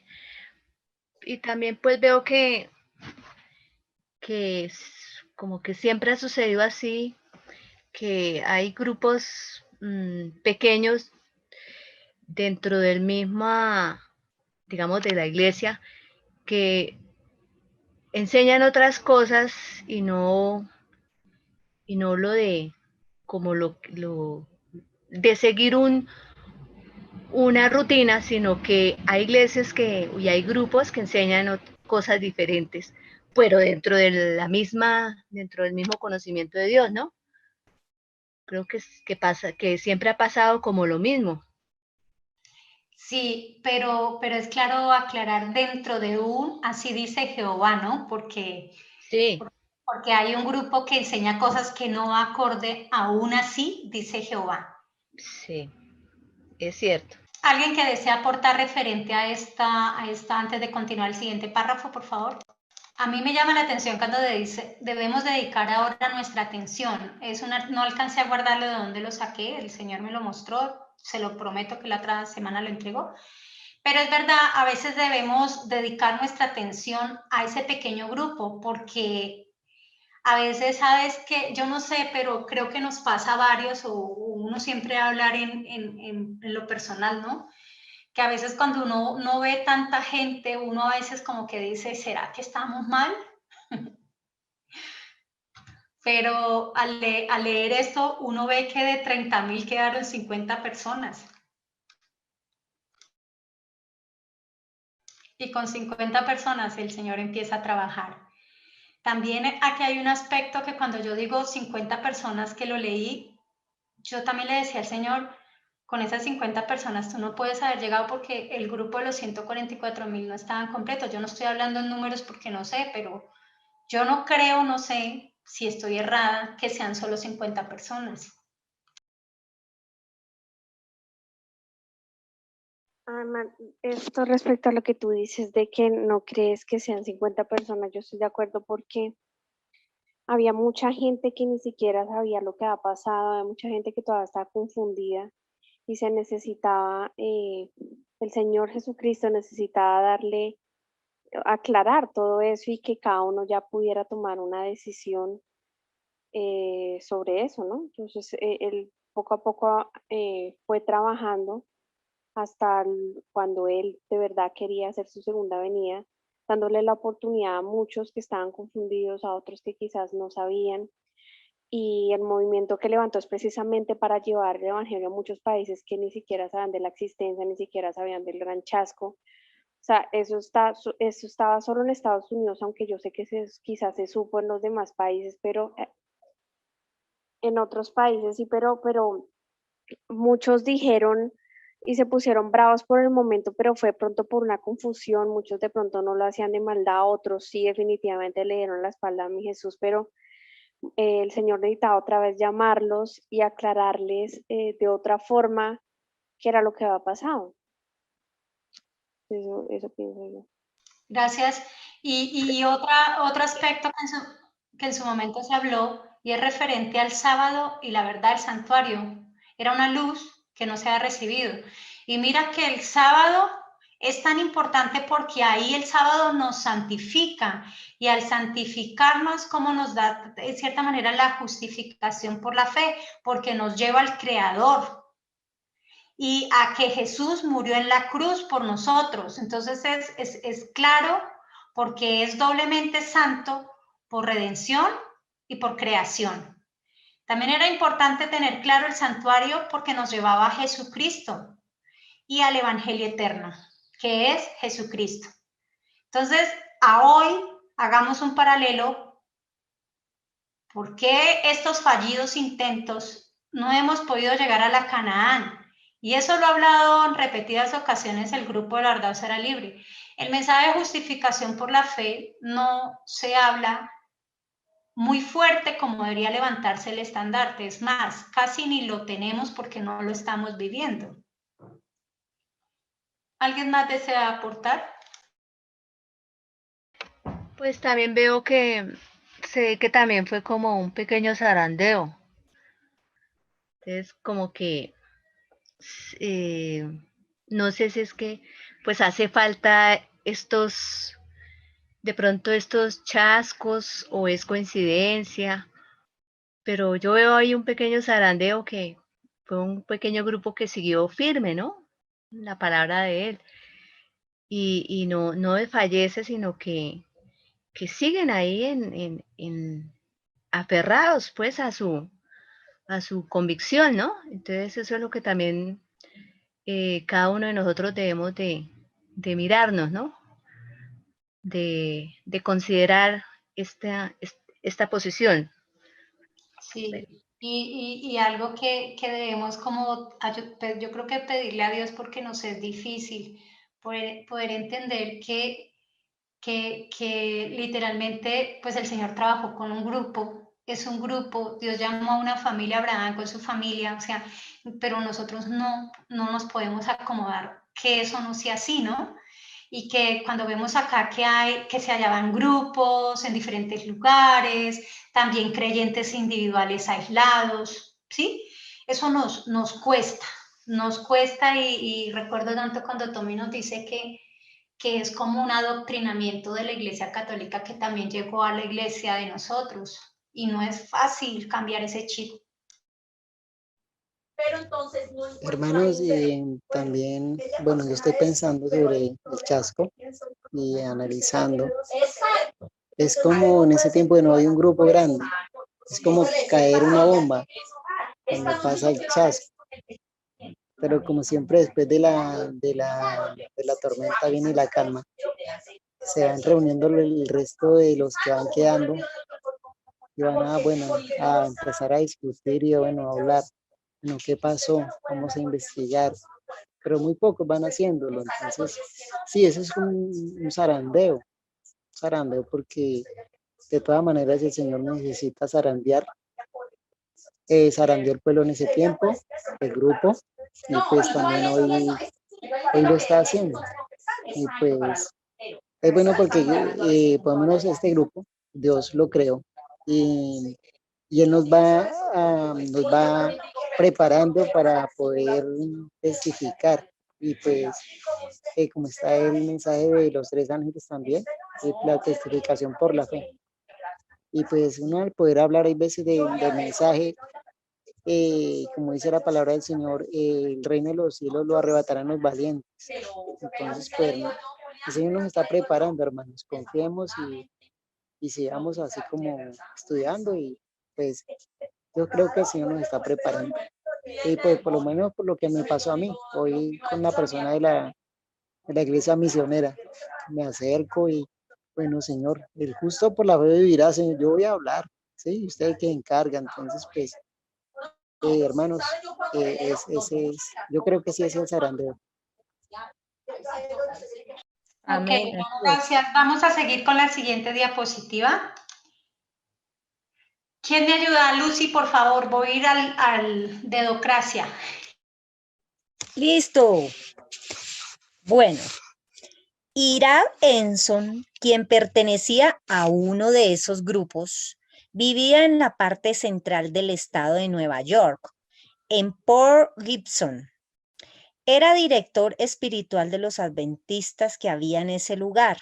Y también pues veo que como que siempre ha sucedido así, que hay grupos pequeños dentro del mismo, digamos, de la iglesia, que enseñan otras cosas y no lo de, como lo de seguir una rutina, sino que hay iglesias y hay grupos que enseñan cosas diferentes, pero dentro de dentro del mismo conocimiento de Dios, ¿no? Creo que siempre ha pasado como lo mismo. Sí, pero es claro aclarar dentro de así dice Jehová, ¿no? Porque hay un grupo que enseña cosas que no va acorde a así dice Jehová. Sí, es cierto. ¿Alguien que desea aportar referente a esta antes de continuar el siguiente párrafo, por favor? A mí me llama la atención cuando dice, debemos dedicar ahora nuestra atención. No alcancé a guardarlo de dónde lo saqué, el Señor me lo mostró, se lo prometo que la otra semana lo entrego. Pero es verdad, a veces debemos dedicar nuestra atención a ese pequeño grupo, porque a veces, sabes que yo no sé, pero creo que nos pasa a varios, o uno siempre va a hablar en lo personal, ¿no? Que a veces cuando uno no ve tanta gente, uno a veces como que dice, ¿será que estamos mal? Pero al leer esto, uno ve que de 30,000 quedaron 50 personas. Y con 50 personas el Señor empieza a trabajar. También aquí hay un aspecto que cuando yo digo 50 personas que lo leí, yo también le decía al Señor, con esas 50 personas tú no puedes haber llegado porque el grupo de los 144,000 no estaban completos. Yo no estoy hablando en números porque no sé, pero yo no creo, no sé si estoy errada, que sean solo 50 personas. Esto respecto a lo que tú dices de que no crees que sean 50 personas, yo estoy de acuerdo porque había mucha gente que ni siquiera sabía lo que había pasado, había mucha gente que todavía estaba confundida y se necesitaba, el Señor Jesucristo necesitaba aclarar todo eso y que cada uno ya pudiera tomar una decisión sobre eso, ¿no? Entonces, él poco a poco fue trabajando hasta cuando él de verdad quería hacer su segunda venida, dándole la oportunidad a muchos que estaban confundidos, a otros que quizás no sabían. Y el movimiento que levantó es precisamente para llevar el Evangelio a muchos países que ni siquiera sabían de la existencia, ni siquiera sabían del gran chasco. O sea, eso estaba solo en Estados Unidos, aunque yo sé que quizás se supo en los demás países, pero en otros países sí, pero muchos dijeron y se pusieron bravos por el momento, pero fue pronto por una confusión, muchos de pronto no lo hacían de maldad, otros sí definitivamente le dieron la espalda a mi Jesús, pero el Señor necesitaba otra vez llamarlos y aclararles de otra forma qué era lo que había pasado. Eso pienso yo. Gracias. Y otro aspecto que en su momento se habló y es referente al sábado y la verdad, el santuario. Era una luz que no se ha recibido. Y mira que el sábado es tan importante porque ahí el sábado nos santifica y al santificarnos como nos da de cierta manera la justificación por la fe, porque nos lleva al Creador y a que Jesús murió en la cruz por nosotros. Entonces es claro porque es doblemente santo por redención y por creación. También era importante tener claro el santuario porque nos llevaba a Jesucristo y al Evangelio eterno, que es Jesucristo. Entonces, a hoy hagamos un paralelo. ¿Por qué estos fallidos intentos no hemos podido llegar a la Canaán? Y eso lo ha hablado en repetidas ocasiones el grupo de la verdad será libre. El mensaje de justificación por la fe no se habla muy fuerte como debería levantarse el estandarte. Es más, casi ni lo tenemos porque no lo estamos viviendo. ¿Alguien más desea aportar? Pues también veo que se ve que también fue como un pequeño zarandeo. Entonces, como que no sé si es que pues hace falta de pronto estos chascos o es coincidencia, pero yo veo ahí un pequeño zarandeo que fue un pequeño grupo que siguió firme, ¿no? La palabra de él. Y no desfallece, sino que siguen ahí aferrados pues a su convicción, ¿no? Entonces eso es lo que también cada uno de nosotros debemos de mirarnos, ¿no? De considerar esta posición. Sí, y algo que debemos como, yo creo que pedirle a Dios porque nos es difícil poder entender que literalmente pues el Señor trabajó con un grupo, es un grupo, Dios llamó a una familia, Abraham con su familia, o sea, pero nosotros no nos podemos acomodar que eso no sea así, ¿no? Y que cuando vemos acá que se hallaban grupos en diferentes lugares, también creyentes individuales aislados, ¿sí? Eso nos cuesta y recuerdo tanto cuando Tommy nos dice que es como un adoctrinamiento de la Iglesia Católica que también llegó a la Iglesia de nosotros y no es fácil cambiar ese chip. Pero entonces no hermanos, también, bueno, yo estoy pensando sobre el chasco y analizando. Es como en ese tiempo de no hay un grupo grande, es como caer una bomba cuando pasa el chasco. Pero como siempre después de la tormenta viene la calma. Se van reuniendo el resto de los que van quedando y van a empezar a discutir y a hablar. Bueno, qué pasó, vamos a investigar, pero muy pocos van haciéndolo. Entonces, sí, eso es un zarandeo porque de todas maneras el Señor necesita zarandear. Zarandeó el pueblo en ese tiempo, el grupo, y pues también hoy lo está haciendo. Y pues es bueno porque por lo menos este grupo, Dios lo creó y Él nos va preparando para poder testificar. Y pues, como está el mensaje de los 3 ángeles también, la testificación por la fe. Y pues uno al poder hablar hay veces del mensaje, como dice la palabra del Señor, el reino de los cielos lo arrebatarán los valientes. Entonces, pues, el Señor nos está preparando, hermanos. Confiemos y sigamos así como estudiando y pues yo creo que el Señor nos está preparando. Y pues por lo menos por lo que me pasó a mí, hoy con una persona de la iglesia misionera, me acerco y bueno, Señor, el justo por la fe vivirá, Señor, yo voy a hablar, ¿sí? Usted que encarga, entonces pues, hermanos, yo creo que sí es el zarandeo. Amén. Ok, gracias. Vamos a seguir con la siguiente diapositiva. ¿Quién me ayuda? Lucy, por favor, voy a ir al dedocracia. Listo. Bueno, Ira Enson, quien pertenecía a uno de esos grupos, Vivía en la parte central del estado de Nueva York, en Port Gibson. Era director espiritual de los adventistas que había en ese lugar,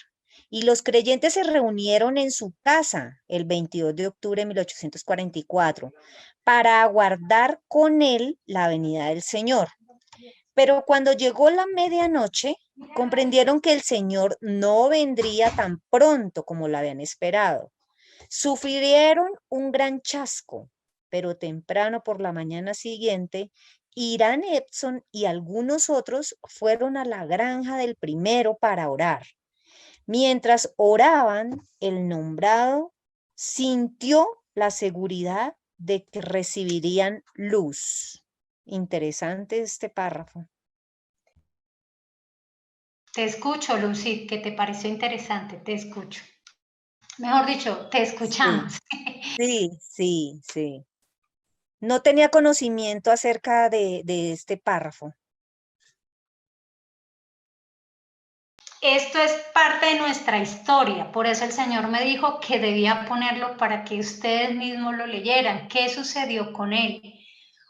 y los creyentes se reunieron en su casa el 22 de octubre de 1844 para aguardar con él la venida del Señor. Pero cuando llegó la medianoche, comprendieron que el Señor no vendría tan pronto como lo habían esperado. Sufrieron un gran chasco, pero temprano por la mañana siguiente, Hiram Edson y algunos otros fueron a la granja del primero para orar. Mientras oraban, el nombrado sintió la seguridad de que recibirían luz. Interesante este párrafo. Te escucho, Lucy, que te pareció interesante, te escucho. Mejor dicho, te escuchamos. Sí. No tenía conocimiento acerca de este párrafo. Esto es parte de nuestra historia, por eso el Señor me dijo que debía ponerlo para que ustedes mismos lo leyeran. ¿Qué sucedió con él?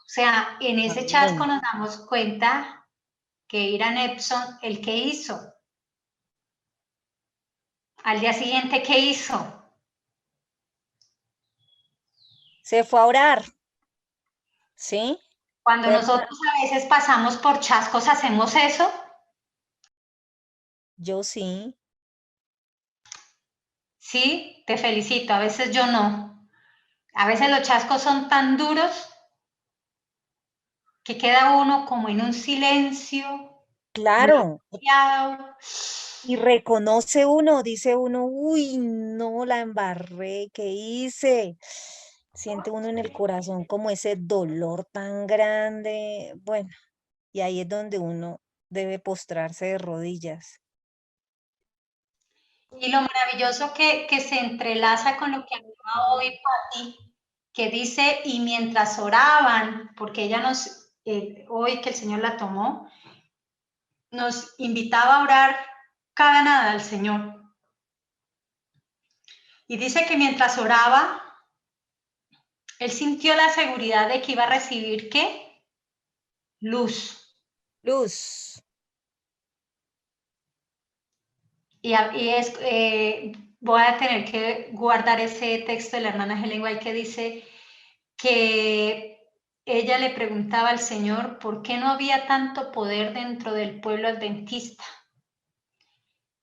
O sea, en ese chasco nos damos cuenta que Hiram Edson, ¿el qué hizo? Al día siguiente, ¿qué hizo? Se fue a orar, ¿sí? Cuando nosotros a veces pasamos por chascos, ¿hacemos eso? Yo sí. Sí, te felicito, a veces yo no. A veces los chascos son tan duros que queda uno como en un silencio. Claro. Bloqueado. Y reconoce uno, dice uno, uy, no, la embarré, ¿qué hice? Siente uno en el corazón como ese dolor tan grande. Bueno, y ahí es donde uno debe postrarse de rodillas. Y lo maravilloso que se entrelaza con lo que hablaba hoy Pati, que dice, y mientras oraban, porque ella nos, hoy que el Señor la tomó, nos invitaba a orar cada nada al Señor. Y dice que mientras oraba, él sintió la seguridad de que iba a recibir, ¿qué? Luz. Luz. Y es, voy a tener que guardar ese texto de la hermana Helen White que dice que ella le preguntaba al Señor por qué no había tanto poder dentro del pueblo adventista.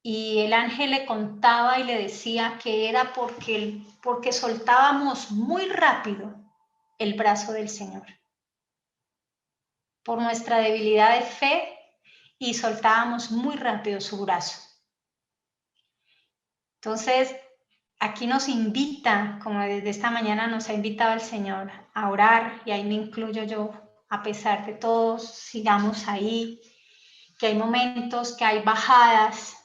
Y el ángel le contaba y le decía que era porque soltábamos muy rápido el brazo del Señor. Por nuestra debilidad de fe y soltábamos muy rápido su brazo. Entonces, aquí nos invita, como desde esta mañana nos ha invitado el Señor a orar, y ahí me incluyo yo, a pesar de todos, sigamos ahí, que hay momentos, que hay bajadas,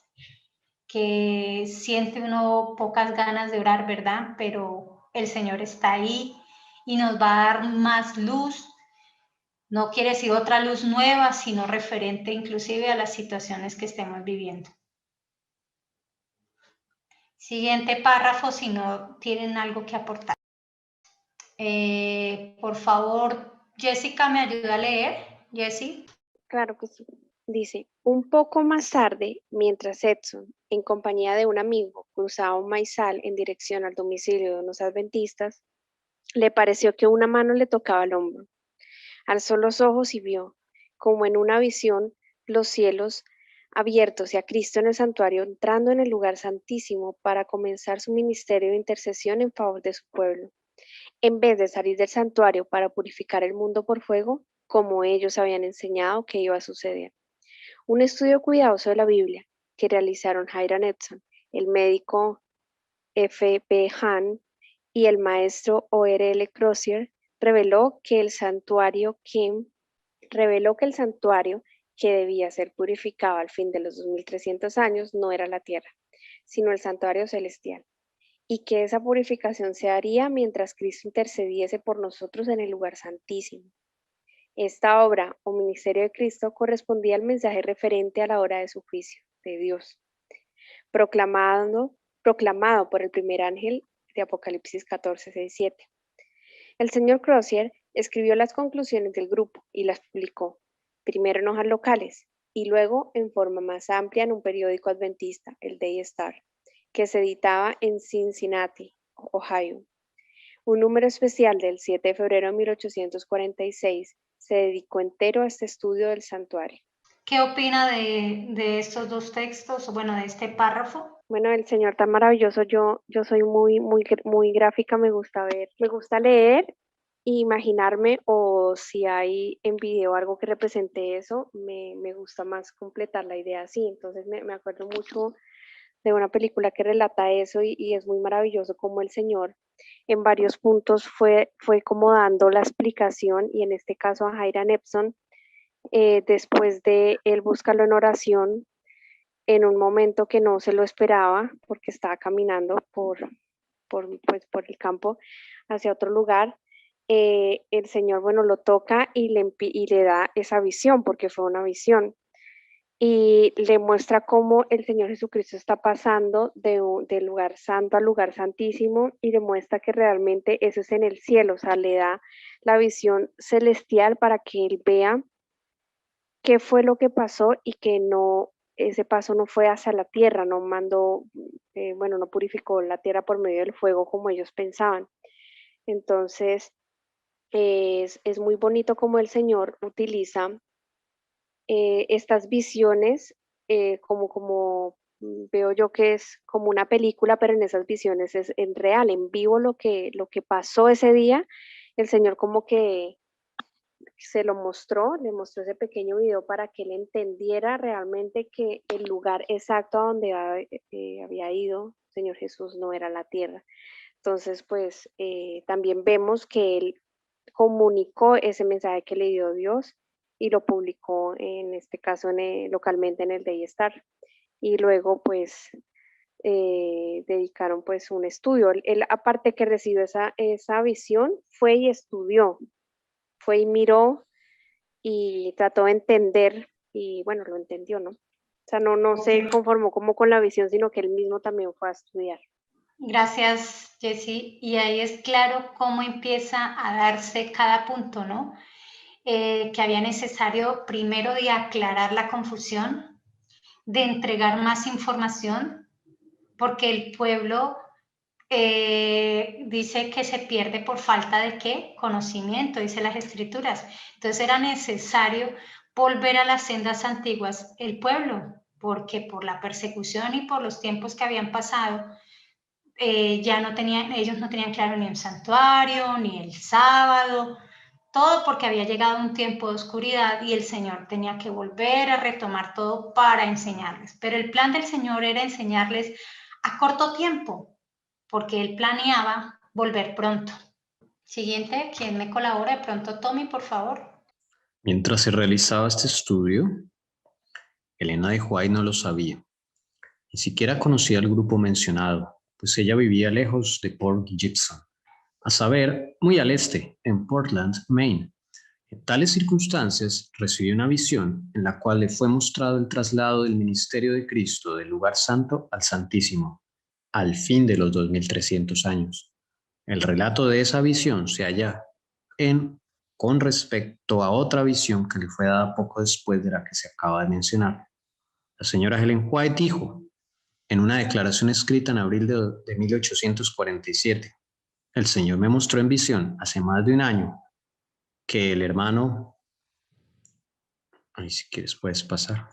que siente uno pocas ganas de orar, ¿verdad? Pero el Señor está ahí y nos va a dar más luz. No quiere decir otra luz nueva, sino referente inclusive a las situaciones que estemos viviendo. Siguiente párrafo, si no tienen algo que aportar. Por favor, Jessica, ¿me ayuda a leer? Jessie. Claro que sí. Dice, un poco más tarde, mientras Edson, en compañía de un amigo, cruzaba un maizal en dirección al domicilio de unos adventistas, le pareció que una mano le tocaba el hombro. Alzó los ojos y vio, como en una visión, los cielos abiertos y a Cristo en el santuario entrando en el lugar santísimo para comenzar su ministerio de intercesión en favor de su pueblo. En vez de salir del santuario para purificar el mundo por fuego, como ellos habían enseñado que iba a suceder. Un estudio cuidadoso de la Biblia que realizaron Hiram Edson, el médico F.B. Hahn y el maestro O.R.L. Crozier reveló que el santuario que debía ser purificado al fin de los 2300 años no era la tierra, sino el santuario celestial, y que esa purificación se haría mientras Cristo intercediese por nosotros en el lugar santísimo. Esta obra o ministerio de Cristo correspondía al mensaje referente a la hora de su juicio, de Dios, proclamado por el primer ángel de Apocalipsis 14, 6, 7. El señor Crozier escribió las conclusiones del grupo y las publicó, primero en hojas locales y luego en forma más amplia en un periódico adventista, el Day Star, que se editaba en Cincinnati, Ohio. Un número especial del 7 de febrero de 1846 se dedicó entero a este estudio del santuario. ¿Qué opina de estos dos textos, o bueno, de este párrafo? Bueno, el Señor tan maravilloso, yo soy muy gráfica, me gusta leer e imaginarme, o si hay en video algo que represente eso, me gusta más completar la idea así. Entonces me acuerdo mucho de una película que relata eso y es muy maravilloso como el Señor en varios puntos fue como dando la explicación, y en este caso a Hiram Epson, después de él buscarlo en oración, en un momento que no se lo esperaba, porque estaba caminando por el campo hacia otro lugar, el Señor, bueno, lo toca y le da esa visión, porque fue una visión, y le muestra cómo el Señor Jesucristo está pasando del lugar santo al lugar santísimo, y demuestra que realmente eso es en el cielo. O sea, le da la visión celestial para que él vea qué fue lo que pasó y que no, ese paso no fue hacia la tierra, no mandó, no purificó la tierra por medio del fuego como ellos pensaban. Entonces, es muy bonito como el Señor utiliza estas visiones, como veo yo que es como una película, pero en esas visiones es en real, en vivo lo que pasó ese día. El Señor como que le mostró ese pequeño video para que él entendiera realmente que el lugar exacto a donde había ido Señor Jesús no era la tierra. Entonces, pues también vemos que él comunicó ese mensaje que le dio Dios y lo publicó, en este caso localmente en el Day Star. Y luego, pues, dedicaron pues un estudio. Él, aparte que recibió esa visión, fue y estudió, fue y miró y trató de entender, y bueno, lo entendió, ¿no? O sea, no se conformó como con la visión, sino que él mismo también fue a estudiar. Gracias, Jessie. Y ahí es claro cómo empieza a darse cada punto, ¿no? Que había necesario primero de aclarar la confusión, de entregar más información, porque el pueblo dice que se pierde por falta de ¿qué? Conocimiento, dice las escrituras. Entonces era necesario volver a las sendas antiguas el pueblo, porque por la persecución y por los tiempos que habían pasado, ellos no tenían claro ni el santuario, ni el sábado, todo porque había llegado un tiempo de oscuridad y el Señor tenía que volver a retomar todo para enseñarles. Pero el plan del Señor era enseñarles a corto tiempo, porque él planeaba volver pronto. Siguiente, ¿quién me colabora? De pronto, Tommy, por favor. Mientras se realizaba este estudio, Elena de White no lo sabía. Ni siquiera conocía al grupo mencionado, pues ella vivía lejos de Port Gibson, a saber, muy al este, en Portland, Maine. En tales circunstancias, recibió una visión en la cual le fue mostrado el traslado del ministerio de Cristo del lugar santo al Santísimo, al fin de los 2300 años. El relato de esa visión se halla con respecto a otra visión que le fue dada poco después de la que se acaba de mencionar. La señora Ellen White dijo, en una declaración escrita en abril de 1847, el Señor me mostró en visión hace más de un año que el hermano, si quieres puedes pasar,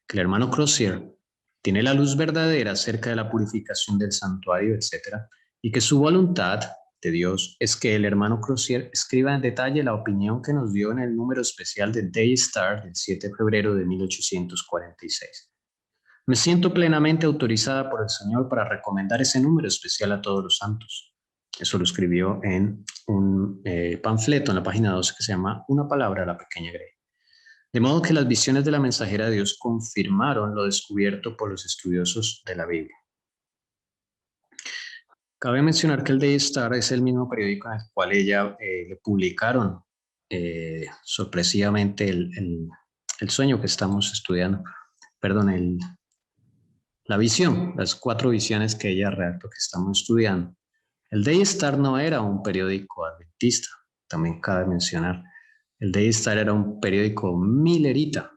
que el hermano Crozier tiene la luz verdadera acerca de la purificación del santuario, etc., y que su voluntad de Dios es que el hermano Crozier escriba en detalle la opinión que nos dio en el número especial del Day Star del 7 de febrero de 1846. Me siento plenamente autorizada por el Señor para recomendar ese número especial a todos los santos. Eso lo escribió en un panfleto en la página 12 que se llama Una palabra a la pequeña Grey. De modo que las visiones de la mensajera de Dios confirmaron lo descubierto por los estudiosos de la Biblia. Cabe mencionar que el Day Star es el mismo periódico en el cual ella le publicaron sorpresivamente el sueño que estamos estudiando, perdón, la visión, las 4 visiones que ella redactó que estamos estudiando. El Day Star no era un periódico adventista, también cabe mencionar. El Day Star era un periódico millerita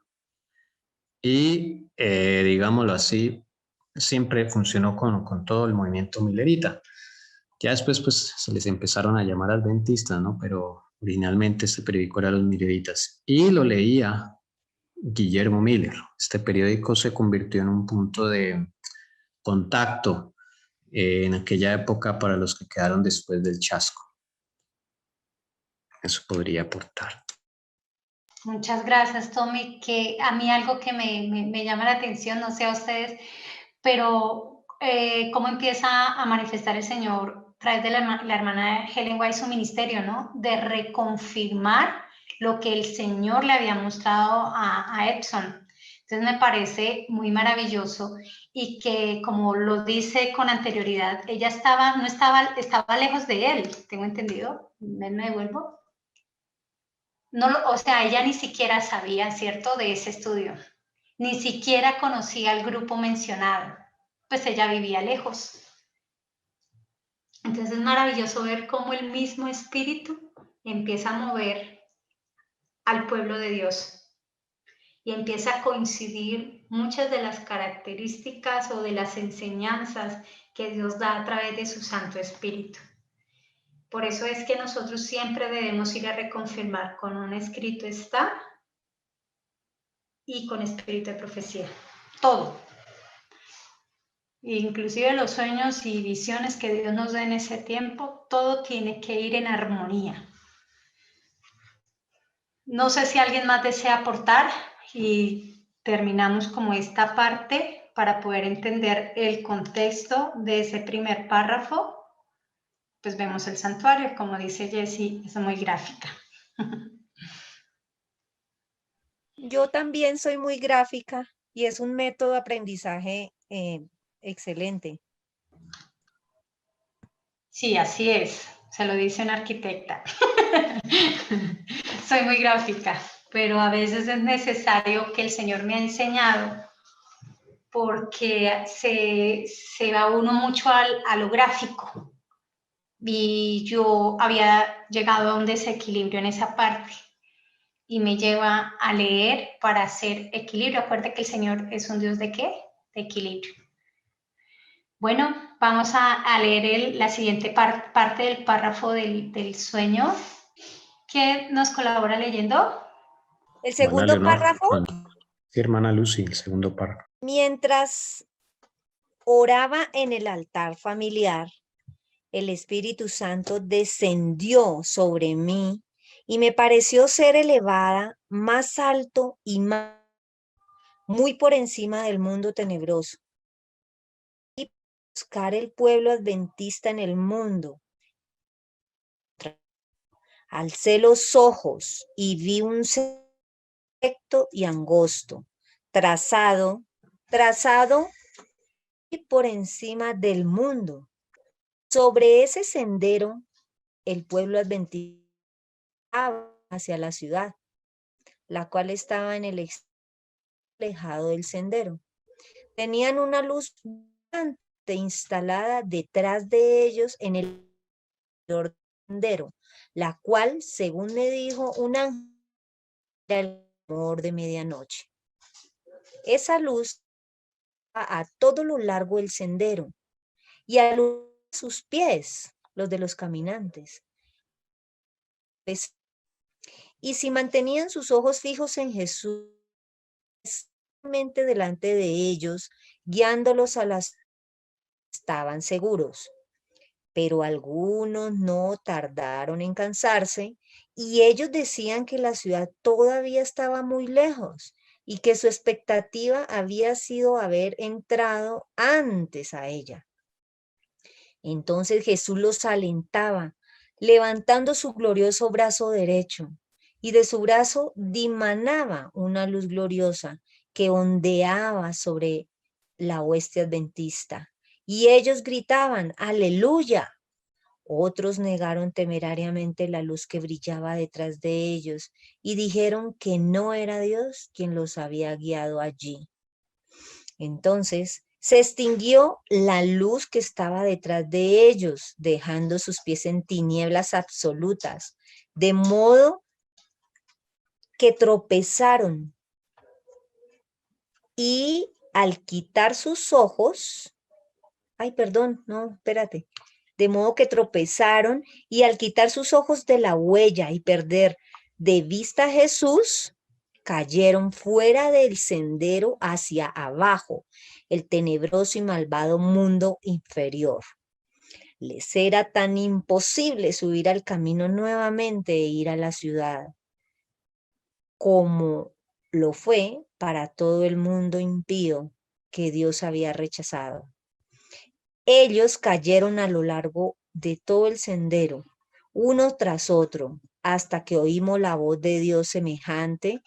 y, digámoslo así, siempre funcionó con todo el movimiento millerita. Ya después pues se les empezaron a llamar adventistas, ¿no? Pero originalmente este periódico era los milleritas y lo leía Guillermo Miller. Este periódico se convirtió en un punto de contacto en aquella época para los que quedaron después del chasco. Eso podría aportar. Muchas gracias, Tommy, que a mí algo que me llama la atención, no sé a ustedes, pero cómo empieza a manifestar el Señor a través de la hermana Helen White su ministerio, ¿no? De reconfirmar lo que el Señor le había mostrado a Edson. Entonces me parece muy maravilloso y que, como lo dice con anterioridad, ella estaba lejos de él, ¿tengo entendido? ¿Me devuelvo? No, o sea, ella ni siquiera sabía, ¿cierto?, de ese estudio. Ni siquiera conocía al grupo mencionado, pues ella vivía lejos. Entonces es maravilloso ver cómo el mismo espíritu empieza a mover al pueblo de Dios y empieza a coincidir muchas de las características o de las enseñanzas que Dios da a través de su Santo Espíritu. Por eso es que nosotros siempre debemos ir a reconfirmar con un escrito está y con espíritu de profecía. Todo. Inclusive los sueños y visiones que Dios nos da en ese tiempo, todo tiene que ir en armonía. No sé si alguien más desea aportar y terminamos como esta parte para poder entender el contexto de ese primer párrafo. Pues vemos el santuario, como dice Jessie, es muy gráfica. Yo también soy muy gráfica y es un método de aprendizaje excelente. Sí, así es, se lo dice una arquitecta. Soy muy gráfica, pero a veces es necesario que el Señor me ha enseñado porque se va uno mucho a lo gráfico y yo había llegado a un desequilibrio en esa parte y me lleva a leer para hacer equilibrio. Acuérdate que el Señor es un Dios ¿de qué? De equilibrio. Bueno, vamos a leer la siguiente parte del párrafo del sueño. ¿Quién nos colabora leyendo? El segundo párrafo. Sí, hermana Lucy, el segundo párrafo. Mientras oraba en el altar familiar, el Espíritu Santo descendió sobre mí y me pareció ser elevada más alto y muy por encima del mundo tenebroso. Y buscar el pueblo adventista en el mundo. Alcé los ojos y vi un recto y angosto, trazado y por encima del mundo. Sobre ese sendero, el pueblo adventista hacia la ciudad, la cual estaba en el extremo alejado del sendero. Tenían una luz brillante instalada detrás de ellos en el sendero, la cual, según me dijo un ángel, era el amor de medianoche. Esa luz a todo lo largo del sendero y a sus pies, los de los caminantes. Y si mantenían sus ojos fijos en Jesús, delante de ellos, guiándolos a las estaban seguros. Pero algunos no tardaron en cansarse y ellos decían que la ciudad todavía estaba muy lejos y que su expectativa había sido haber entrado antes a ella. Entonces Jesús los alentaba, levantando su glorioso brazo derecho, y de su brazo dimanaba una luz gloriosa que ondeaba sobre la hueste adventista. Y ellos gritaban, ¡aleluya! Otros negaron temerariamente la luz que brillaba detrás de ellos y dijeron que no era Dios quien los había guiado allí. Entonces Se extinguió la luz que estaba detrás de ellos, dejando sus pies en tinieblas absolutas, de modo que tropezaron y al quitar sus ojos, de modo que tropezaron y al quitar sus ojos de la huella y perder de vista a Jesús, cayeron fuera del sendero hacia abajo, el tenebroso y malvado mundo inferior. Les era tan imposible subir al camino nuevamente e ir a la ciudad, como lo fue para todo el mundo impío que Dios había rechazado. Ellos cayeron a lo largo de todo el sendero, uno tras otro, hasta que oímos la voz de Dios semejante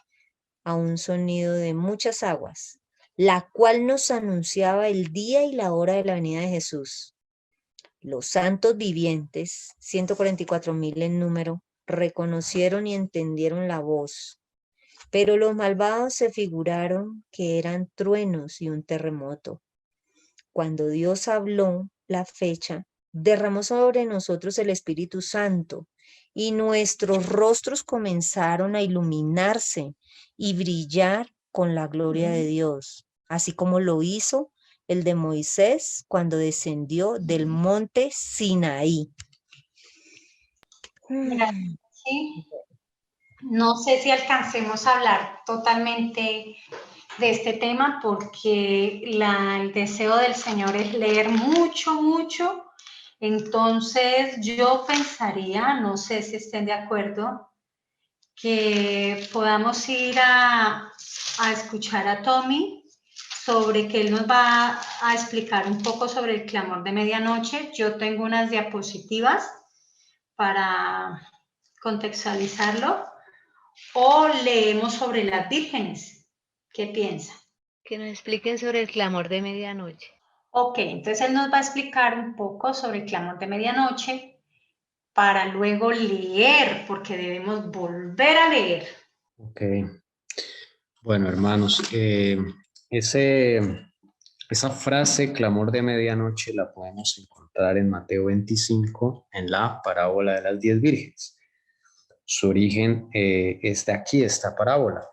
a un sonido de muchas aguas, la cual nos anunciaba el día y la hora de la venida de Jesús. Los santos vivientes, 144,000 en número, reconocieron y entendieron la voz, pero los malvados se figuraron que eran truenos y un terremoto. Cuando Dios habló la fecha, derramó sobre nosotros el Espíritu Santo y nuestros rostros comenzaron a iluminarse y brillar con la gloria de Dios, así como lo hizo el de Moisés cuando descendió del monte Sinaí. Sí. No sé si alcancemos a hablar totalmente de este tema porque el deseo del Señor es leer mucho, mucho. Entonces yo pensaría, no sé si estén de acuerdo, que podamos ir a escuchar a Tommy sobre que él nos va a explicar un poco sobre el clamor de medianoche. Yo tengo unas diapositivas para contextualizarlo. O leemos sobre las vírgenes. ¿Qué piensa? Que nos expliquen sobre el clamor de medianoche. Ok, entonces él nos va a explicar un poco sobre el clamor de medianoche para luego leer, porque debemos volver a leer. Ok. Bueno, hermanos, esa frase, clamor de medianoche, la podemos encontrar en Mateo 25, en la parábola de las 10 vírgenes. Su origen es de aquí, esta parábola.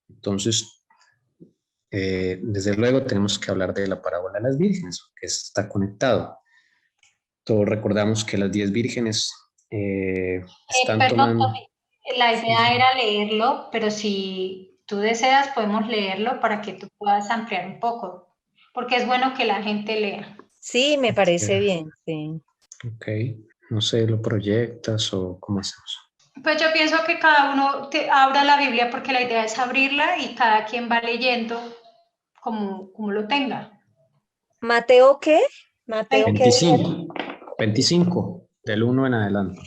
Entonces, desde luego tenemos que hablar de la parábola de las vírgenes, que está conectado. Todos recordamos que las 10 vírgenes están perdón, tomando... la idea era leerlo, pero si tú deseas podemos leerlo para que tú puedas ampliar un poco, porque es bueno que la gente lea. Sí, me parece bien, sí. Ok, no sé, ¿lo proyectas o cómo hacemos? Pues yo pienso que cada uno abra la Biblia porque la idea es abrirla y cada quien va leyendo como lo tenga. ¿Mateo qué? ¿Mateo qué? 25, 25, del 1 en adelante.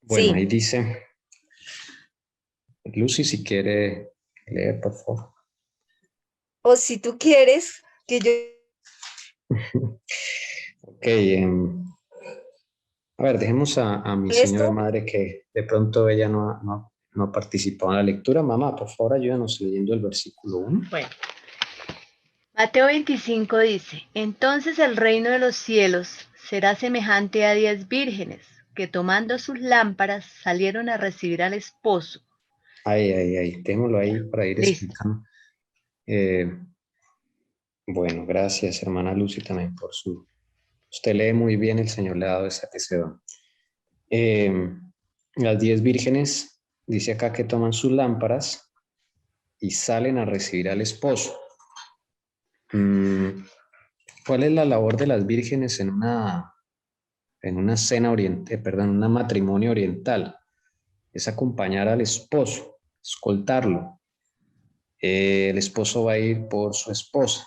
Bueno, Sí. ahí dice, Lucy, si quiere leer, por favor. O si tú quieres que yo... Ok, a ver, dejemos a mi ¿Esto? señora madre que de pronto ella no ha participado en la lectura. Mamá, por favor, ayúdanos leyendo el versículo 1. Bueno, Mateo 25 dice, entonces el reino de los cielos será semejante a 10 vírgenes que tomando sus lámparas salieron a recibir al esposo. Ahí, démoslo ahí para ir Listo. explicando. Bueno, gracias, hermana Lucy, también por su... Usted lee muy bien, el Señor le ha dado ese don. Las 10 vírgenes, dice acá que toman sus lámparas y salen a recibir al esposo. ¿Cuál es la labor de las vírgenes en una cena oriental, un matrimonio oriental? Es acompañar al esposo, escoltarlo. El esposo va a ir por su esposa.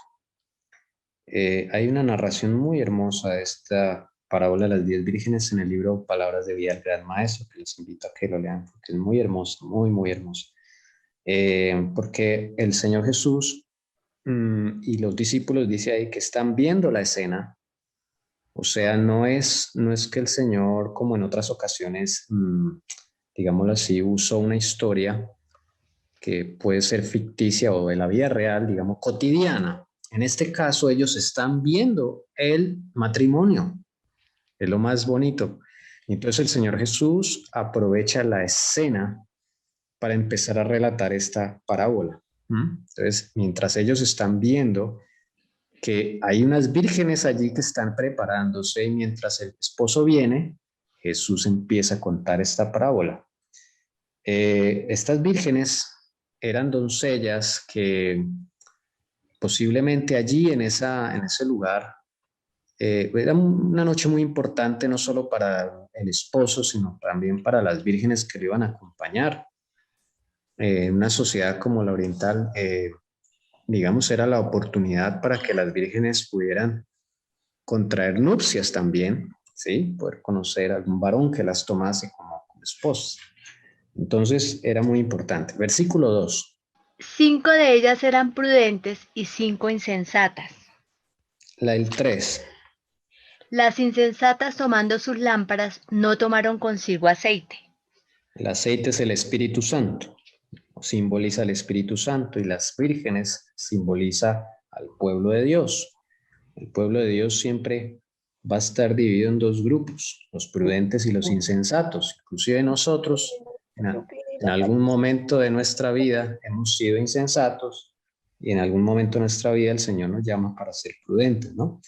Hay una narración muy hermosa de esta parábola de las 10 vírgenes en el libro Palabras de Vida del Gran Maestro, que les invito a que lo lean, porque es muy hermoso, muy, muy hermoso. Porque el Señor Jesús y los discípulos dice ahí que están viendo la escena. O sea, no es que el Señor, como en otras ocasiones, digámoslo así, usó una historia que puede ser ficticia o de la vida real, digamos, cotidiana, en este caso ellos están viendo el matrimonio. Es lo más bonito. Entonces el Señor Jesús aprovecha la escena para empezar a relatar esta parábola. Entonces, mientras ellos están viendo que hay unas vírgenes allí que están preparándose y mientras el esposo viene, Jesús empieza a contar esta parábola. Estas vírgenes eran doncellas que posiblemente allí en ese lugar era una noche muy importante no solo para el esposo, sino también para las vírgenes que le iban a acompañar. En una sociedad como la oriental, digamos, era la oportunidad para que las vírgenes pudieran contraer nupcias también, ¿sí? Poder conocer a algún varón que las tomase como esposa. Entonces, era muy importante. Versículo 2. 5 de ellas eran prudentes y 5 insensatas. El 3. Las insensatas, tomando sus lámparas, no tomaron consigo aceite. El aceite es el Espíritu Santo. Simboliza al Espíritu Santo y las vírgenes simboliza al pueblo de Dios. El pueblo de Dios siempre va a estar dividido en dos grupos, los prudentes y los insensatos. Inclusive nosotros en algún momento de nuestra vida hemos sido insensatos y en algún momento de nuestra vida el Señor nos llama para ser prudentes, ¿no?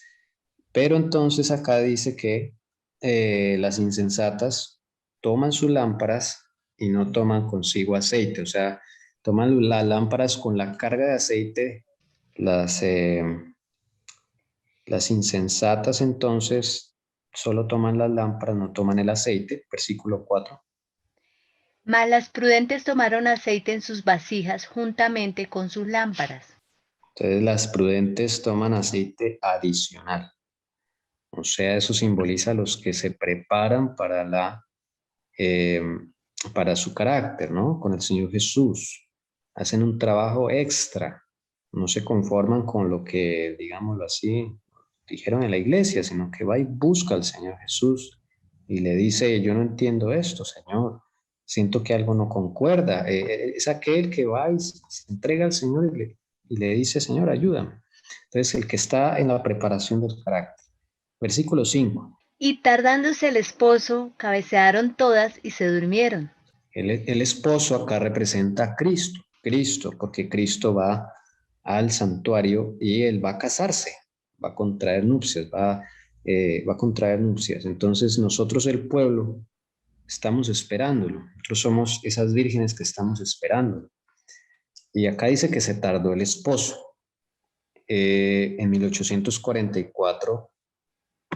Pero entonces acá dice que las insensatas toman sus lámparas y no toman consigo aceite, o sea, toman las lámparas con la carga de aceite. Las insensatas entonces solo toman las lámparas, no toman el aceite. Versículo 4. Mas las prudentes tomaron aceite en sus vasijas juntamente con sus lámparas. Entonces las prudentes toman aceite adicional. O sea, eso simboliza a los que se preparan para para su carácter, ¿no? Con el Señor Jesús. Hacen un trabajo extra. No se conforman con lo que, digámoslo así, dijeron en la iglesia, sino que va y busca al Señor Jesús y le dice, yo no entiendo esto, Señor. Siento que algo no concuerda. Es aquel que va y se entrega al Señor y le dice, Señor, ayúdame. Entonces, el que está en la preparación del carácter. Versículo 5. Y tardándose el esposo, cabecearon todas y se durmieron. El esposo acá representa a Cristo. Cristo, porque Cristo va al santuario y él va a casarse, va a contraer nupcias, va a contraer nupcias. Entonces nosotros, el pueblo, estamos esperándolo. Nosotros somos esas vírgenes que estamos esperándolo. Y acá dice que se tardó el esposo. En 1844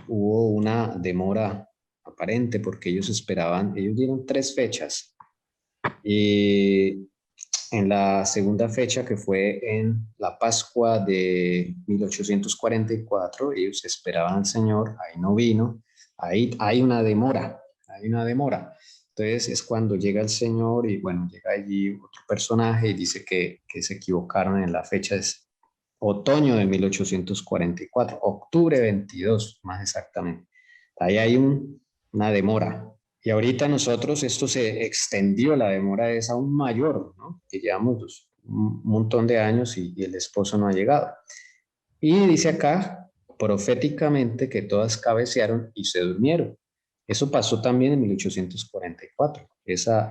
hubo una demora aparente porque ellos esperaban, ellos dieron 3 fechas. Y en la segunda fecha, que fue en la Pascua de 1844, ellos esperaban al Señor, ahí no vino, ahí hay una demora, Entonces es cuando llega el Señor y bueno, llega allí otro personaje y dice que se equivocaron en la fecha, es otoño de 1844, octubre 22 más exactamente. Ahí hay una demora. Y ahorita nosotros, esto se extendió, la demora es aún mayor, ¿no? Que llevamos un montón de años y el esposo no ha llegado. Y dice acá, proféticamente, que todas cabecearon y se durmieron. Eso pasó también en 1844, esa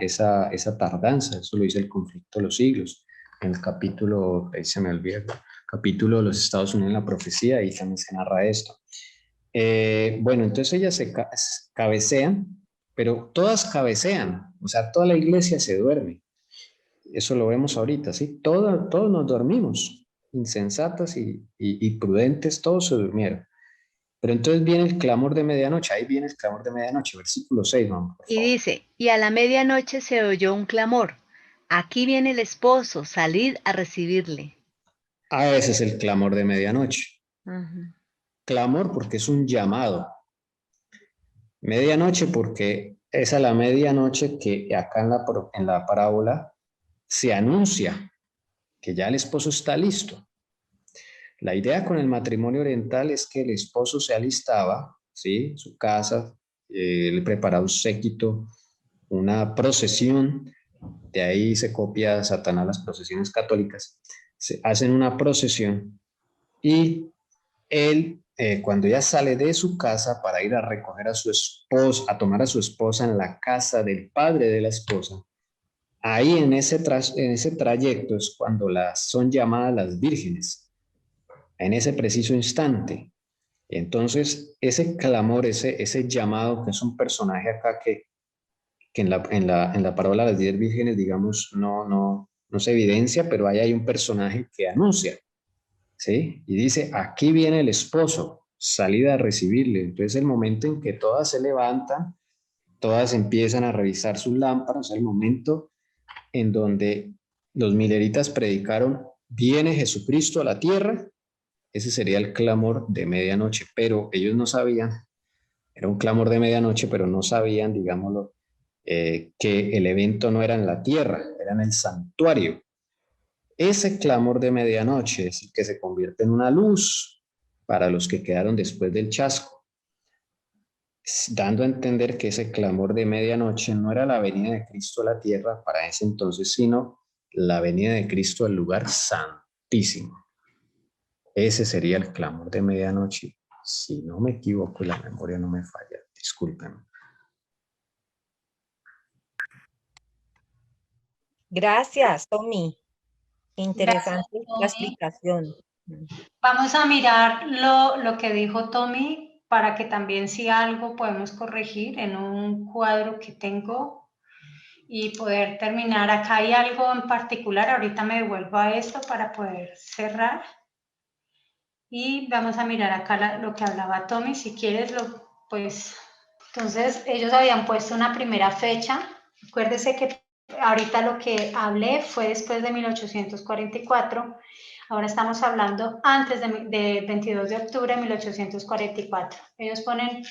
tardanza, eso lo dice el conflicto de los siglos, en el capítulo, ahí se me olvida, capítulo de los Estados Unidos en la profecía, y también se narra esto. Bueno, entonces ellas se cabecean, pero todas cabecean, o sea, toda la iglesia se duerme. Eso lo vemos ahorita, ¿sí? Todos nos dormimos, insensatas y prudentes, todos se durmieron. Pero entonces viene el clamor de medianoche, ahí viene el clamor de medianoche, versículo 6, vamos, por favor. Y dice, y a la medianoche se oyó un clamor, aquí viene el esposo, salid a recibirle. Ese es el clamor de medianoche. Clamor porque es un llamado. Medianoche porque es a la medianoche que acá en la parábola se anuncia que ya el esposo está listo. La idea con el matrimonio oriental es que el esposo se alistaba, ¿sí? Su casa, le preparaba un séquito, una procesión, de ahí se copia Satanás las procesiones católicas, se hacen una procesión y él, cuando ya sale de su casa para ir a recoger a su esposa, a tomar a su esposa en la casa del padre de la esposa, ahí en ese trayecto es cuando son llamadas las vírgenes, en ese preciso instante. Entonces, ese clamor, ese llamado, que es un personaje acá que en la parábola de las 10 vírgenes, digamos, no se evidencia, pero ahí hay un personaje que anuncia, ¿sí? Y dice, aquí viene el esposo, salida a recibirle. Entonces, el momento en que todas se levantan, todas empiezan a revisar sus lámparas, el momento en donde los mileritas predicaron, viene Jesucristo a la tierra. Ese sería el clamor de medianoche, pero ellos no sabían, era un clamor de medianoche, pero no sabían, digámoslo, que el evento no era en la tierra, era en el santuario. Ese clamor de medianoche es el que se convierte en una luz para los que quedaron después del chasco, dando a entender que ese clamor de medianoche no era la venida de Cristo a la tierra para ese entonces, sino la venida de Cristo al lugar santísimo. Ese sería el clamor de medianoche. Si no me equivoco y la memoria no me falla, discúlpenme. Gracias, Tommy. Interesante Gracias, Tommy. la explicación. Vamos a mirar lo que dijo Tommy para que también si algo podemos corregir en un cuadro que tengo y poder terminar. Acá hay algo en particular, ahorita me devuelvo a esto para poder cerrar. Y vamos a mirar acá lo que hablaba Tommy, si quieres, pues, entonces ellos habían puesto una primera fecha. Acuérdese que ahorita lo que hablé fue después de 1844, ahora estamos hablando antes del 22 de octubre de 1844. Ellos ponen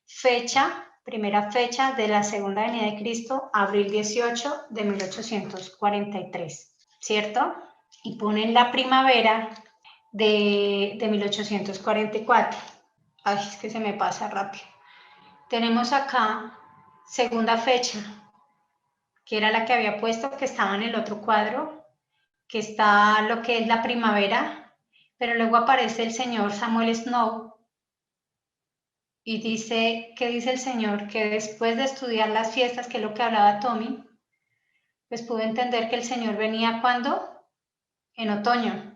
fecha, primera fecha de la segunda venida de Cristo, abril 18 de 1843, ¿cierto? Y ponen la primavera de 1844. Ay, es que se me pasa rápido. Tenemos acá segunda fecha, que era la que había puesto, que estaba en el otro cuadro, que está lo que es la primavera, pero luego aparece el señor Samuel Snow y dice, ¿qué dice el señor? Que después de estudiar las fiestas, que es lo que hablaba Tommy, pues pudo entender que el señor venía ¿cuándo? En otoño.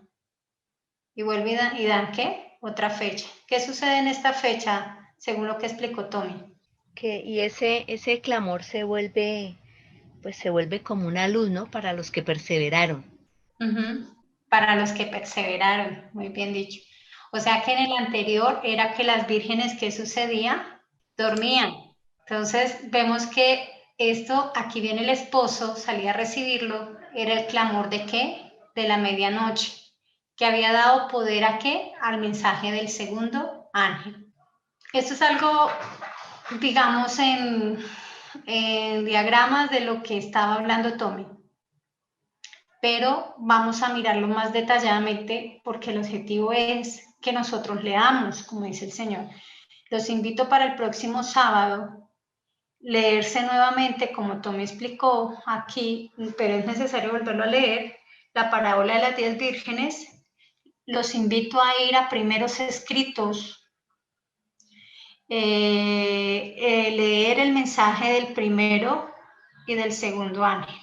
Y vuelve y dan ¿qué? Otra fecha. ¿Qué sucede en esta fecha, según lo que explicó Tommy? Y ese clamor se vuelve como una luz, ¿no? Para los que perseveraron. Para los que perseveraron, muy bien dicho. O sea que en el anterior era que las vírgenes, ¿qué sucedía? Dormían. Entonces vemos que esto, aquí viene el esposo, salía a recibirlo, era el clamor de ¿qué? De la medianoche, que había dado poder ¿a qué? Al mensaje del segundo ángel. Esto es algo, digamos, en diagramas de lo que estaba hablando Tommy. Pero vamos a mirarlo más detalladamente porque el objetivo es que nosotros leamos, como dice el Señor. Los invito para el próximo sábado leerse nuevamente, como Tommy explicó aquí, pero es necesario volverlo a leer, la parábola de las 10 vírgenes. Los invito a ir a primeros escritos, leer el mensaje del primero y del segundo ángel,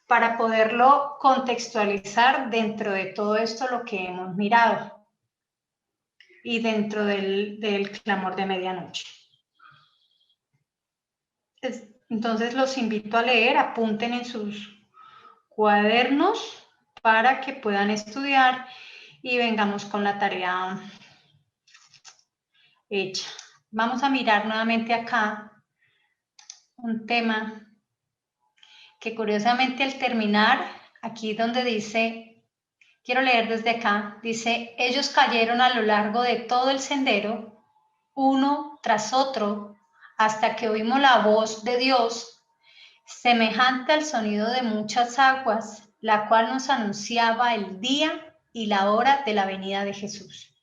para poderlo contextualizar dentro de todo esto lo que hemos mirado y dentro del clamor de medianoche. Entonces los invito a leer, apunten en sus cuadernos para que puedan estudiar y vengamos con la tarea hecha. Vamos a mirar nuevamente acá un tema que curiosamente al terminar, aquí donde dice, quiero leer desde acá, dice, ellos cayeron a lo largo de todo el sendero, uno tras otro, hasta que oímos la voz de Dios, semejante al sonido de muchas aguas, la cual nos anunciaba el día y la hora de la venida de Jesús.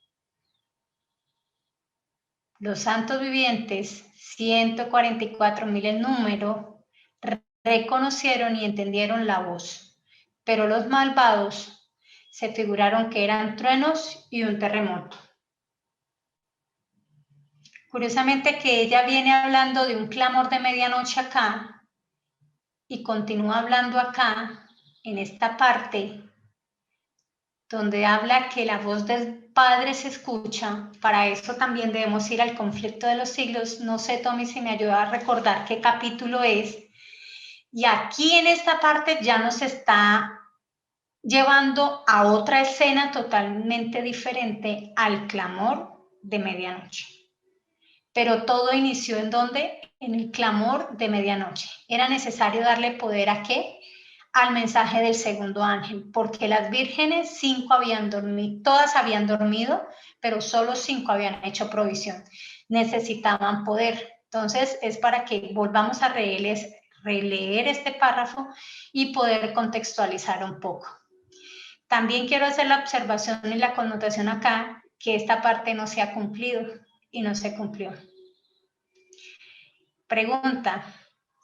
Los santos vivientes, 144,000 en número, reconocieron y entendieron la voz, pero los malvados se figuraron que eran truenos y un terremoto. Curiosamente que ella viene hablando de un clamor de medianoche acá y continúa hablando acá, en esta parte, donde habla que la voz del Padre se escucha. Para eso también debemos ir al conflicto de los siglos. No sé, Tommy, si me ayuda a recordar qué capítulo es. Y aquí en esta parte ya nos está llevando a otra escena totalmente diferente al clamor de medianoche. Pero todo inició ¿en dónde? En el clamor de medianoche. Era necesario darle poder ¿a qué? Al mensaje del segundo ángel, porque las vírgenes 5 habían dormido, todas habían dormido, pero solo 5 habían hecho provisión. Necesitaban poder. Entonces es para que volvamos a releer este párrafo y poder contextualizar un poco. También quiero hacer la observación y la connotación acá, que esta parte no se ha cumplido y no se cumplió. Pregunta,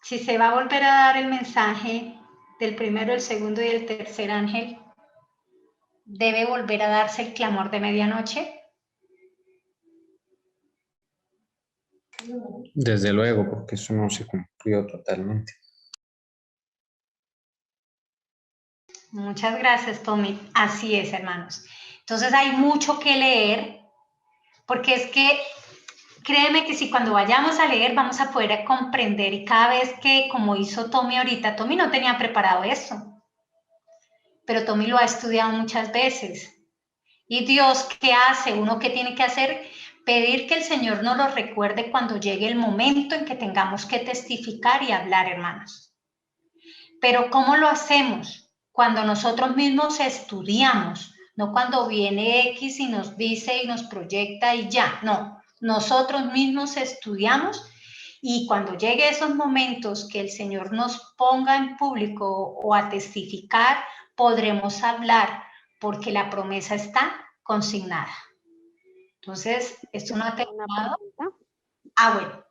si se va a volver a dar el mensaje del primero, el segundo y el tercer ángel, ¿debe volver a darse el clamor de medianoche? Desde luego, porque eso no se cumplió totalmente. Muchas gracias, Tommy. Así es, hermanos. Entonces hay mucho que leer, porque es que créeme que si cuando vayamos a leer vamos a poder comprender, y cada vez que, como hizo Tommy ahorita, Tommy no tenía preparado eso, pero Tommy lo ha estudiado muchas veces. ¿Y Dios qué hace? ¿Uno qué tiene que hacer? Pedir que el Señor nos lo recuerde cuando llegue el momento en que tengamos que testificar y hablar, hermanos. Pero ¿cómo lo hacemos? Cuando nosotros mismos estudiamos, no cuando viene X y nos dice y nos proyecta y ya, no. Nosotros mismos estudiamos, y cuando llegue esos momentos que el Señor nos ponga en público o a testificar, podremos hablar, porque la promesa está consignada. Entonces, esto no ha terminado. Bueno.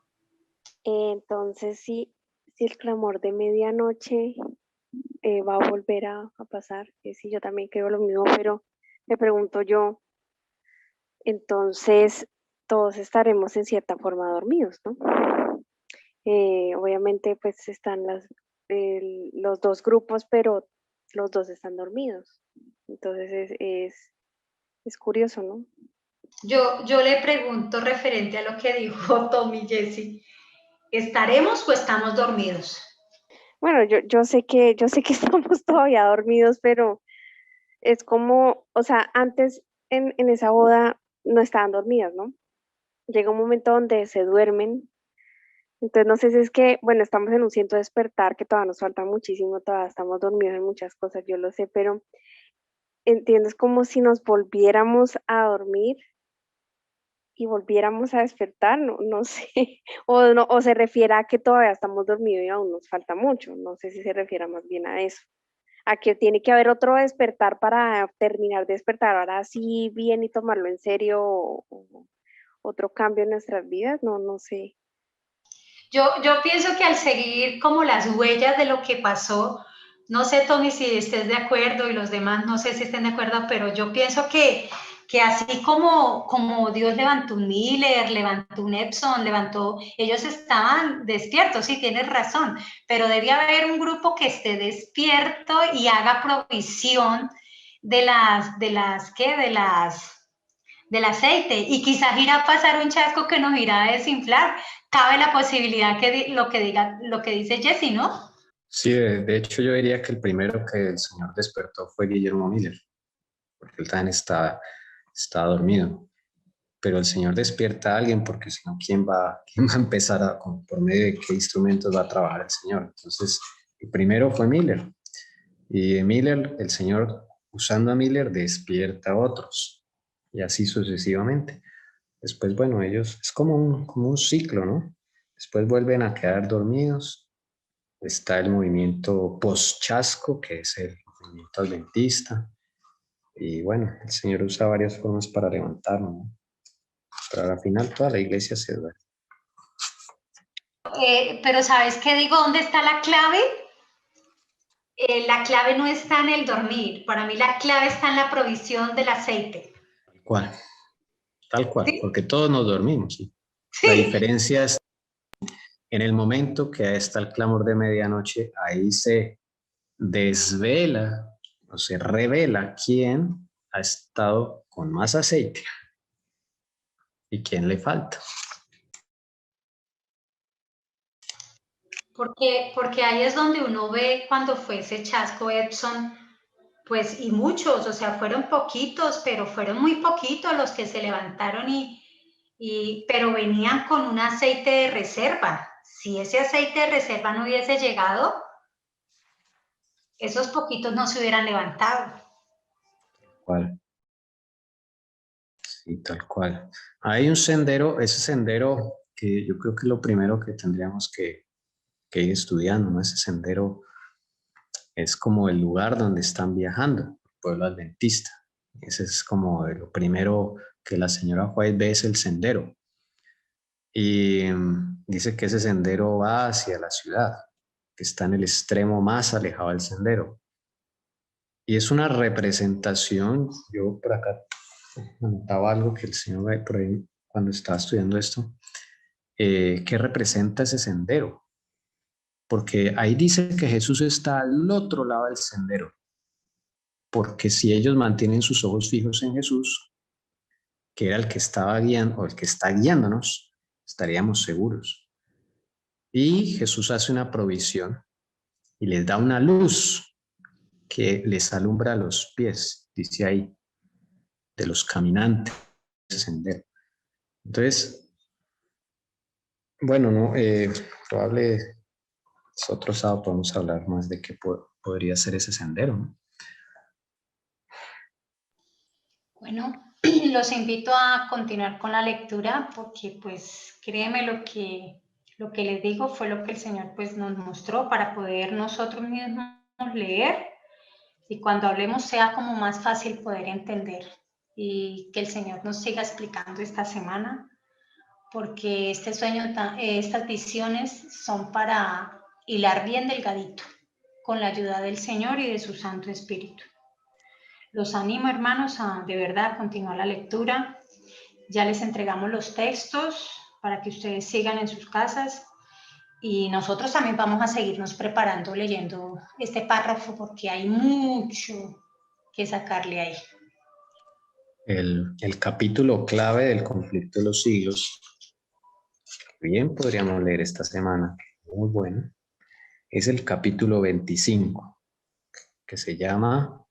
Entonces, si el clamor de medianoche va a volver a pasar, sí, yo también creo lo mismo, pero me pregunto yo, entonces todos estaremos en cierta forma dormidos, ¿no? Obviamente, pues están los dos grupos, pero los dos están dormidos. Entonces es curioso, ¿no? Yo le pregunto referente a lo que dijo Tommy, Jessie, ¿estaremos o estamos dormidos? Bueno, yo sé que estamos todavía dormidos, pero es como, o sea, antes en esa boda no estaban dormidas, ¿no? Llega un momento donde se duermen. Entonces, no sé si es que, bueno, estamos en un ciento despertar, que todavía nos falta muchísimo, todavía estamos dormidos en muchas cosas, yo lo sé, pero ¿entiendes? Como si nos volviéramos a dormir y volviéramos a despertar, no sé, o se refiere a que todavía estamos dormidos y aún nos falta mucho, no sé si se refiere más bien a eso, a que tiene que haber otro despertar para terminar de despertar ahora sí bien y tomarlo en serio, o otro cambio en nuestras vidas, no sé. Yo pienso que al seguir como las huellas de lo que pasó, no sé, Tommy, si estés de acuerdo, y los demás no sé si estén de acuerdo, pero yo pienso que así como Dios levantó un Miller, levantó un Epson, ellos estaban despiertos, sí, tienes razón, pero debe haber un grupo que esté despierto y haga provisión del aceite, y quizás irá a pasar un chasco que nos irá a desinflar. Cabe la posibilidad que lo que dice Jessie, ¿no? Sí, de hecho yo diría que el primero que el Señor despertó fue Guillermo Miller, porque él también está dormido. Pero el Señor despierta a alguien, porque si no, ¿quién va a empezar por medio de qué instrumentos va a trabajar el Señor? Entonces, el primero fue Miller. Y de Miller, el Señor, usando a Miller, despierta a otros. Y así sucesivamente. Después, bueno, ellos, es como un ciclo, ¿no? Después vuelven a quedar dormidos. Está el movimiento post-chasco, que es el movimiento adventista. Y bueno, el Señor usa varias formas para levantarnos, ¿no? Pero al final toda la iglesia se duerme. Pero ¿sabes qué digo? ¿Dónde está la clave? La clave no está en el dormir. Para mí la clave está en la provisión del aceite. Tal cual, ¿Sí? porque todos nos dormimos. ¿Sí? Sí. La diferencia es en el momento que está el clamor de medianoche, ahí se desvela o se revela quién ha estado con más aceite y quién le falta. Porque ahí es donde uno ve cuando fue ese chasco Epson, pues, y muchos, o sea, fueron poquitos, pero fueron muy poquitos los que se levantaron pero venían con un aceite de reserva. Si ese aceite de reserva no hubiese llegado, esos poquitos no se hubieran levantado. ¿Cuál? Sí, tal cual. Hay un sendero, ese sendero que yo creo que es lo primero que tendríamos que ir estudiando, ¿no? Ese sendero es como el lugar donde están viajando, el pueblo adventista. Ese es como lo primero que la señora White ve, es el sendero. Y dice que ese sendero va hacia la ciudad, que está en el extremo más alejado del sendero. Y es una representación, yo por acá anotaba algo que el señor por ahí, cuando estaba estudiando esto, ¿qué representa ese sendero? Porque ahí dice que Jesús está al otro lado del sendero, porque si ellos mantienen sus ojos fijos en Jesús, que era el que estaba guiando o el que está guiándonos, estaríamos seguros. Y Jesús hace una provisión y les da una luz que les alumbra los pies, dice ahí, de los caminantes del sendero. Entonces, bueno, no, probable otro sábado podemos hablar más de qué podría ser ese sendero, ¿no? Bueno, los invito a continuar con la lectura porque pues créeme lo que les digo fue lo que el Señor pues nos mostró para poder nosotros mismos leer y cuando hablemos sea como más fácil poder entender y que el Señor nos siga explicando esta semana porque este sueño, estas visiones son para hilar bien delgadito con la ayuda del Señor y de su Santo Espíritu. Los animo, hermanos, a de verdad continuar la lectura. Ya les entregamos los textos para que ustedes sigan en sus casas y nosotros también vamos a seguirnos preparando leyendo este párrafo porque hay mucho que sacarle ahí. El capítulo clave del conflicto de los siglos, bien podríamos leer esta semana, muy bueno, es el capítulo 25, que se llama,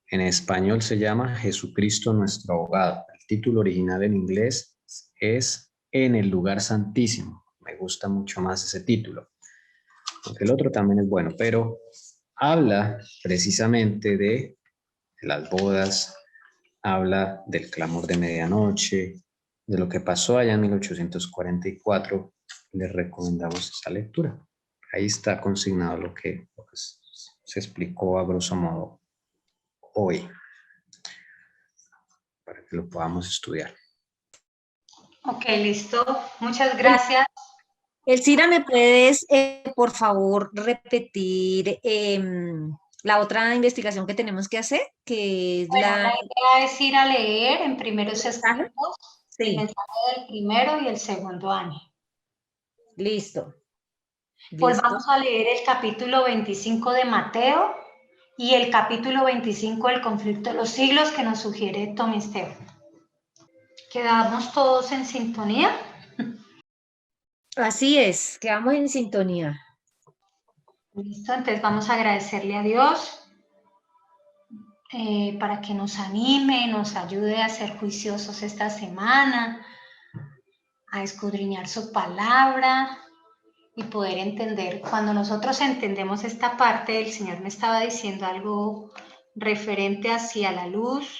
en español se llama Jesucristo nuestro abogado. El título original en inglés es En el lugar santísimo. Me gusta mucho más ese título, porque el otro también es bueno, pero habla precisamente de las bodas, habla del clamor de medianoche, de lo que pasó allá en 1844. Les recomendamos esa lectura. Ahí está consignado lo que se explicó a grosso modo hoy, para que lo podamos estudiar. Ok, listo. Muchas gracias. Elcira, ¿me puedes, por favor, repetir la otra investigación que tenemos que hacer? Que es bueno, la idea es ir a leer en primeros escritos el mensaje del primero y el segundo año. Listo. Pues vamos a leer el capítulo 25 de Mateo y el capítulo 25 del conflicto de los siglos que nos sugiere Tommy Stephen. ¿Quedamos todos en sintonía? Así es, quedamos en sintonía. Listo, entonces vamos a agradecerle a Dios para que nos anime, nos ayude a ser juiciosos esta semana, a escudriñar su palabra y poder entender. Cuando nosotros entendemos esta parte, el Señor me estaba diciendo algo referente hacia la luz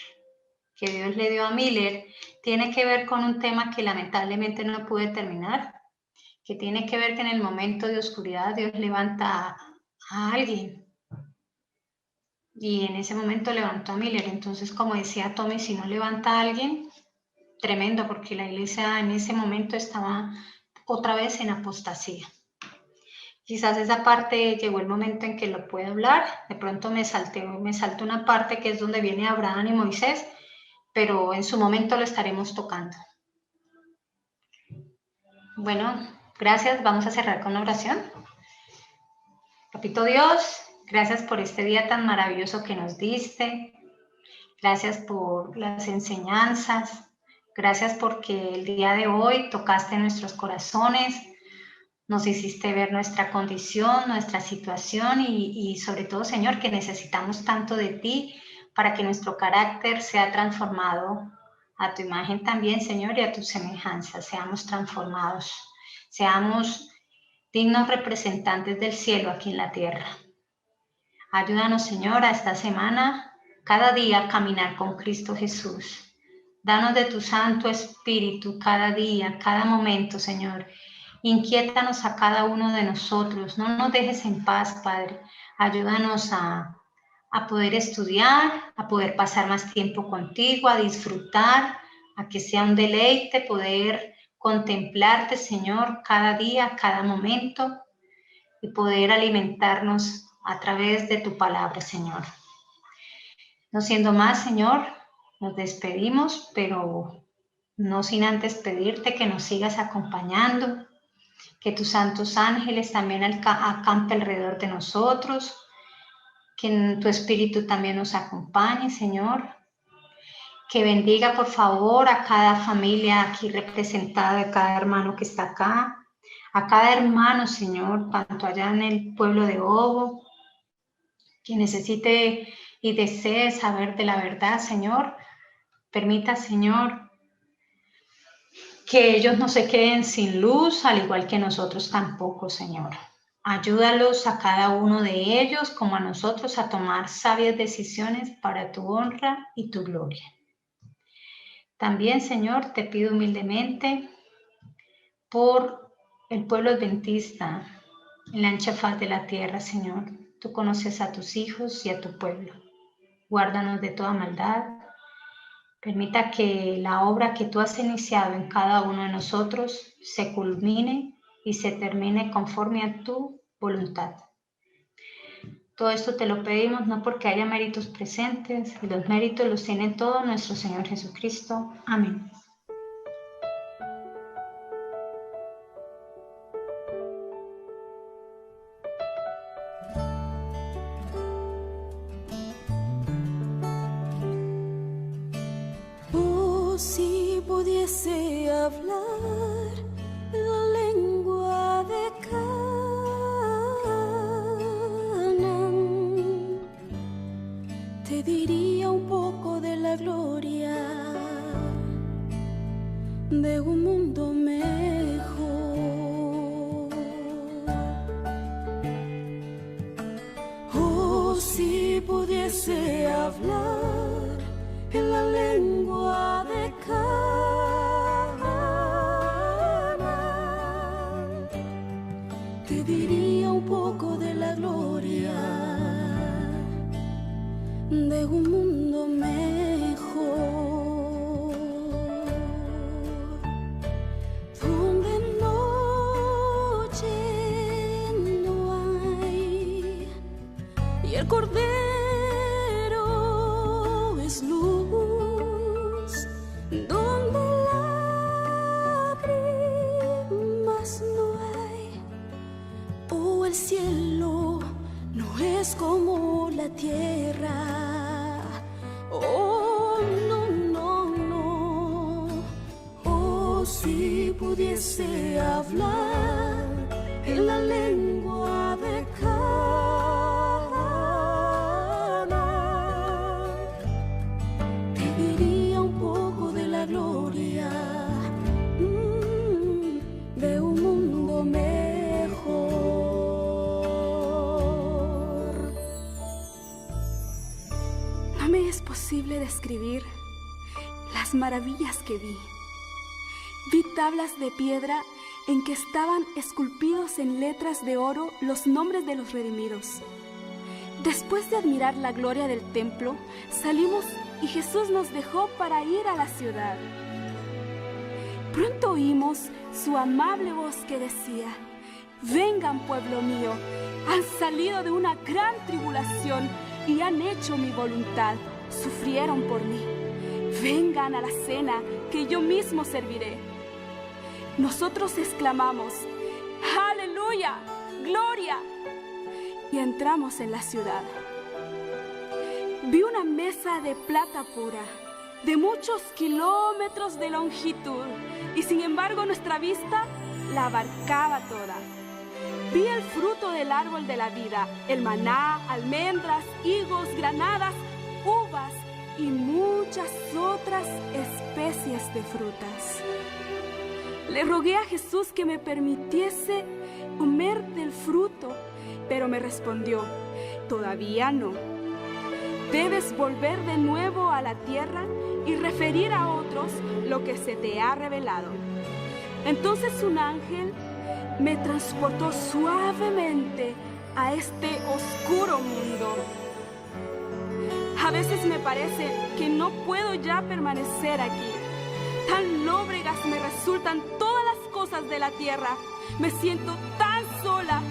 que Dios le dio a Miller, tiene que ver con un tema que lamentablemente no pude terminar, que tiene que ver que en el momento de oscuridad Dios levanta a alguien. Y en ese momento levantó a Miller. Entonces, como decía Tommy, si no levanta a alguien, tremendo, porque la iglesia en ese momento estaba otra vez en apostasía. Quizás esa parte llegó el momento en que lo puedo hablar. De pronto me salté una parte que es donde viene Abraham y Moisés, pero en su momento lo estaremos tocando. Bueno, gracias. Vamos a cerrar con una oración. Papito Dios, gracias por este día tan maravilloso que nos diste. Gracias por las enseñanzas. Gracias porque el día de hoy tocaste nuestros corazones. Nos hiciste ver nuestra condición, nuestra situación y sobre todo, Señor, que necesitamos tanto de ti para que nuestro carácter sea transformado a tu imagen también, Señor, y a tu semejanza. Seamos transformados, seamos dignos representantes del cielo aquí en la tierra. Ayúdanos, Señor, a esta semana, cada día, a caminar con Cristo Jesús. Danos de tu Santo Espíritu cada día, cada momento, Señor. Inquiétanos a cada uno de nosotros. No nos dejes en paz, Padre. Ayúdanos a poder estudiar, a poder pasar más tiempo contigo, a disfrutar, a que sea un deleite poder contemplarte, Señor, cada día, cada momento y poder alimentarnos a través de tu palabra, Señor. No siendo más, Señor, nos despedimos, pero no sin antes pedirte que nos sigas acompañando, que tus santos ángeles también acampen alrededor de nosotros, que tu Espíritu también nos acompañe, Señor, que bendiga por favor a cada familia aquí representada, a cada hermano que está acá, a cada hermano, Señor, tanto allá en el pueblo de Obo, que necesite y desee saber de la verdad, Señor. Permita, Señor, que ellos no se queden sin luz, al igual que nosotros tampoco, Señor. Ayúdalos a cada uno de ellos, como a nosotros, a tomar sabias decisiones para tu honra y tu gloria. También, Señor, te pido humildemente por el pueblo adventista en la ancha faz de la tierra, Señor. Tú conoces a tus hijos y a tu pueblo. Guárdanos de toda maldad. Permita que la obra que tú has iniciado en cada uno de nosotros se culmine y se termine conforme a tu voluntad. Todo esto te lo pedimos no porque haya méritos presentes, y los méritos los tiene todo nuestro Señor Jesucristo. Amén. Si pudiese hablar la lengua de Canaán, te diría un poco de la gloria de un mundo mejor. Oh, si pudiese hablar en la lengua de Canaán, te diría un poco de la gloria de un mundo mejor, donde noche no hay y el Cordero es luz, donde lágrimas no hay, oh, el cielo no es como la tierra, oh, no, no, no, oh, si pudiese hablar en la lengua de Canaán, te diría un poco de la gloria de un mundo mejor. No me es posible describir las maravillas que vi. Vi tablas de piedra en que estaban esculpidos en letras de oro los nombres de los redimidos. Después de admirar la gloria del templo, salimos y Jesús nos dejó para ir a la ciudad. Pronto oímos su amable voz que decía: Vengan, pueblo mío, han salido de una gran tribulación y han hecho mi voluntad, sufrieron por mí. Vengan a la cena que yo mismo serviré. Nosotros exclamamos, ¡Aleluya! ¡Gloria! Y entramos en la ciudad. Vi una mesa de plata pura, de muchos kilómetros de longitud, y sin embargo nuestra vista la abarcaba toda. Vi el fruto del árbol de la vida, el maná, almendras, higos, granadas, uvas y muchas otras especies de frutas. Le rogué a Jesús que me permitiese comer del fruto, pero me respondió, todavía no. Debes volver de nuevo a la tierra y referir a otros lo que se te ha revelado. Entonces un ángel me transportó suavemente a este oscuro mundo. A veces me parece que no puedo ya permanecer aquí. Tan lóbregas me resultan todas las cosas de la tierra. Me siento tan sola,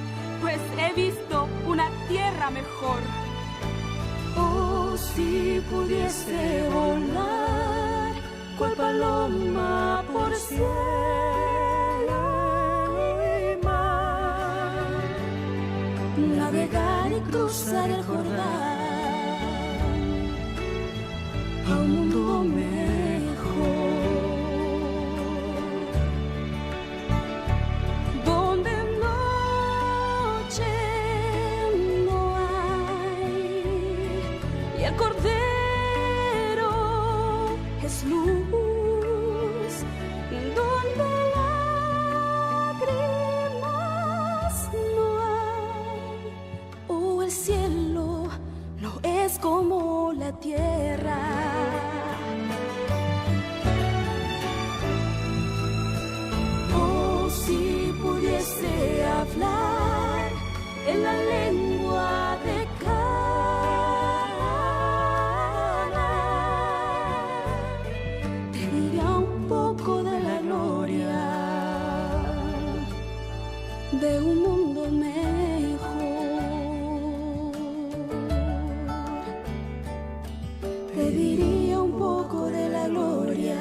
pues he visto una tierra mejor. Oh, si pudiese volar, cual paloma por cielo y mar, navegar y cruzar el Jordán a un mundo mejor, donde noche no hay y el Cordero es luz, donde lágrimas no hay. Oh, el cielo no es como la tierra. Oh, si pudiese hablar en la lengua de Cana, te diría un poco de la gloria de un mundo mejor. Te diría un poco de la gloria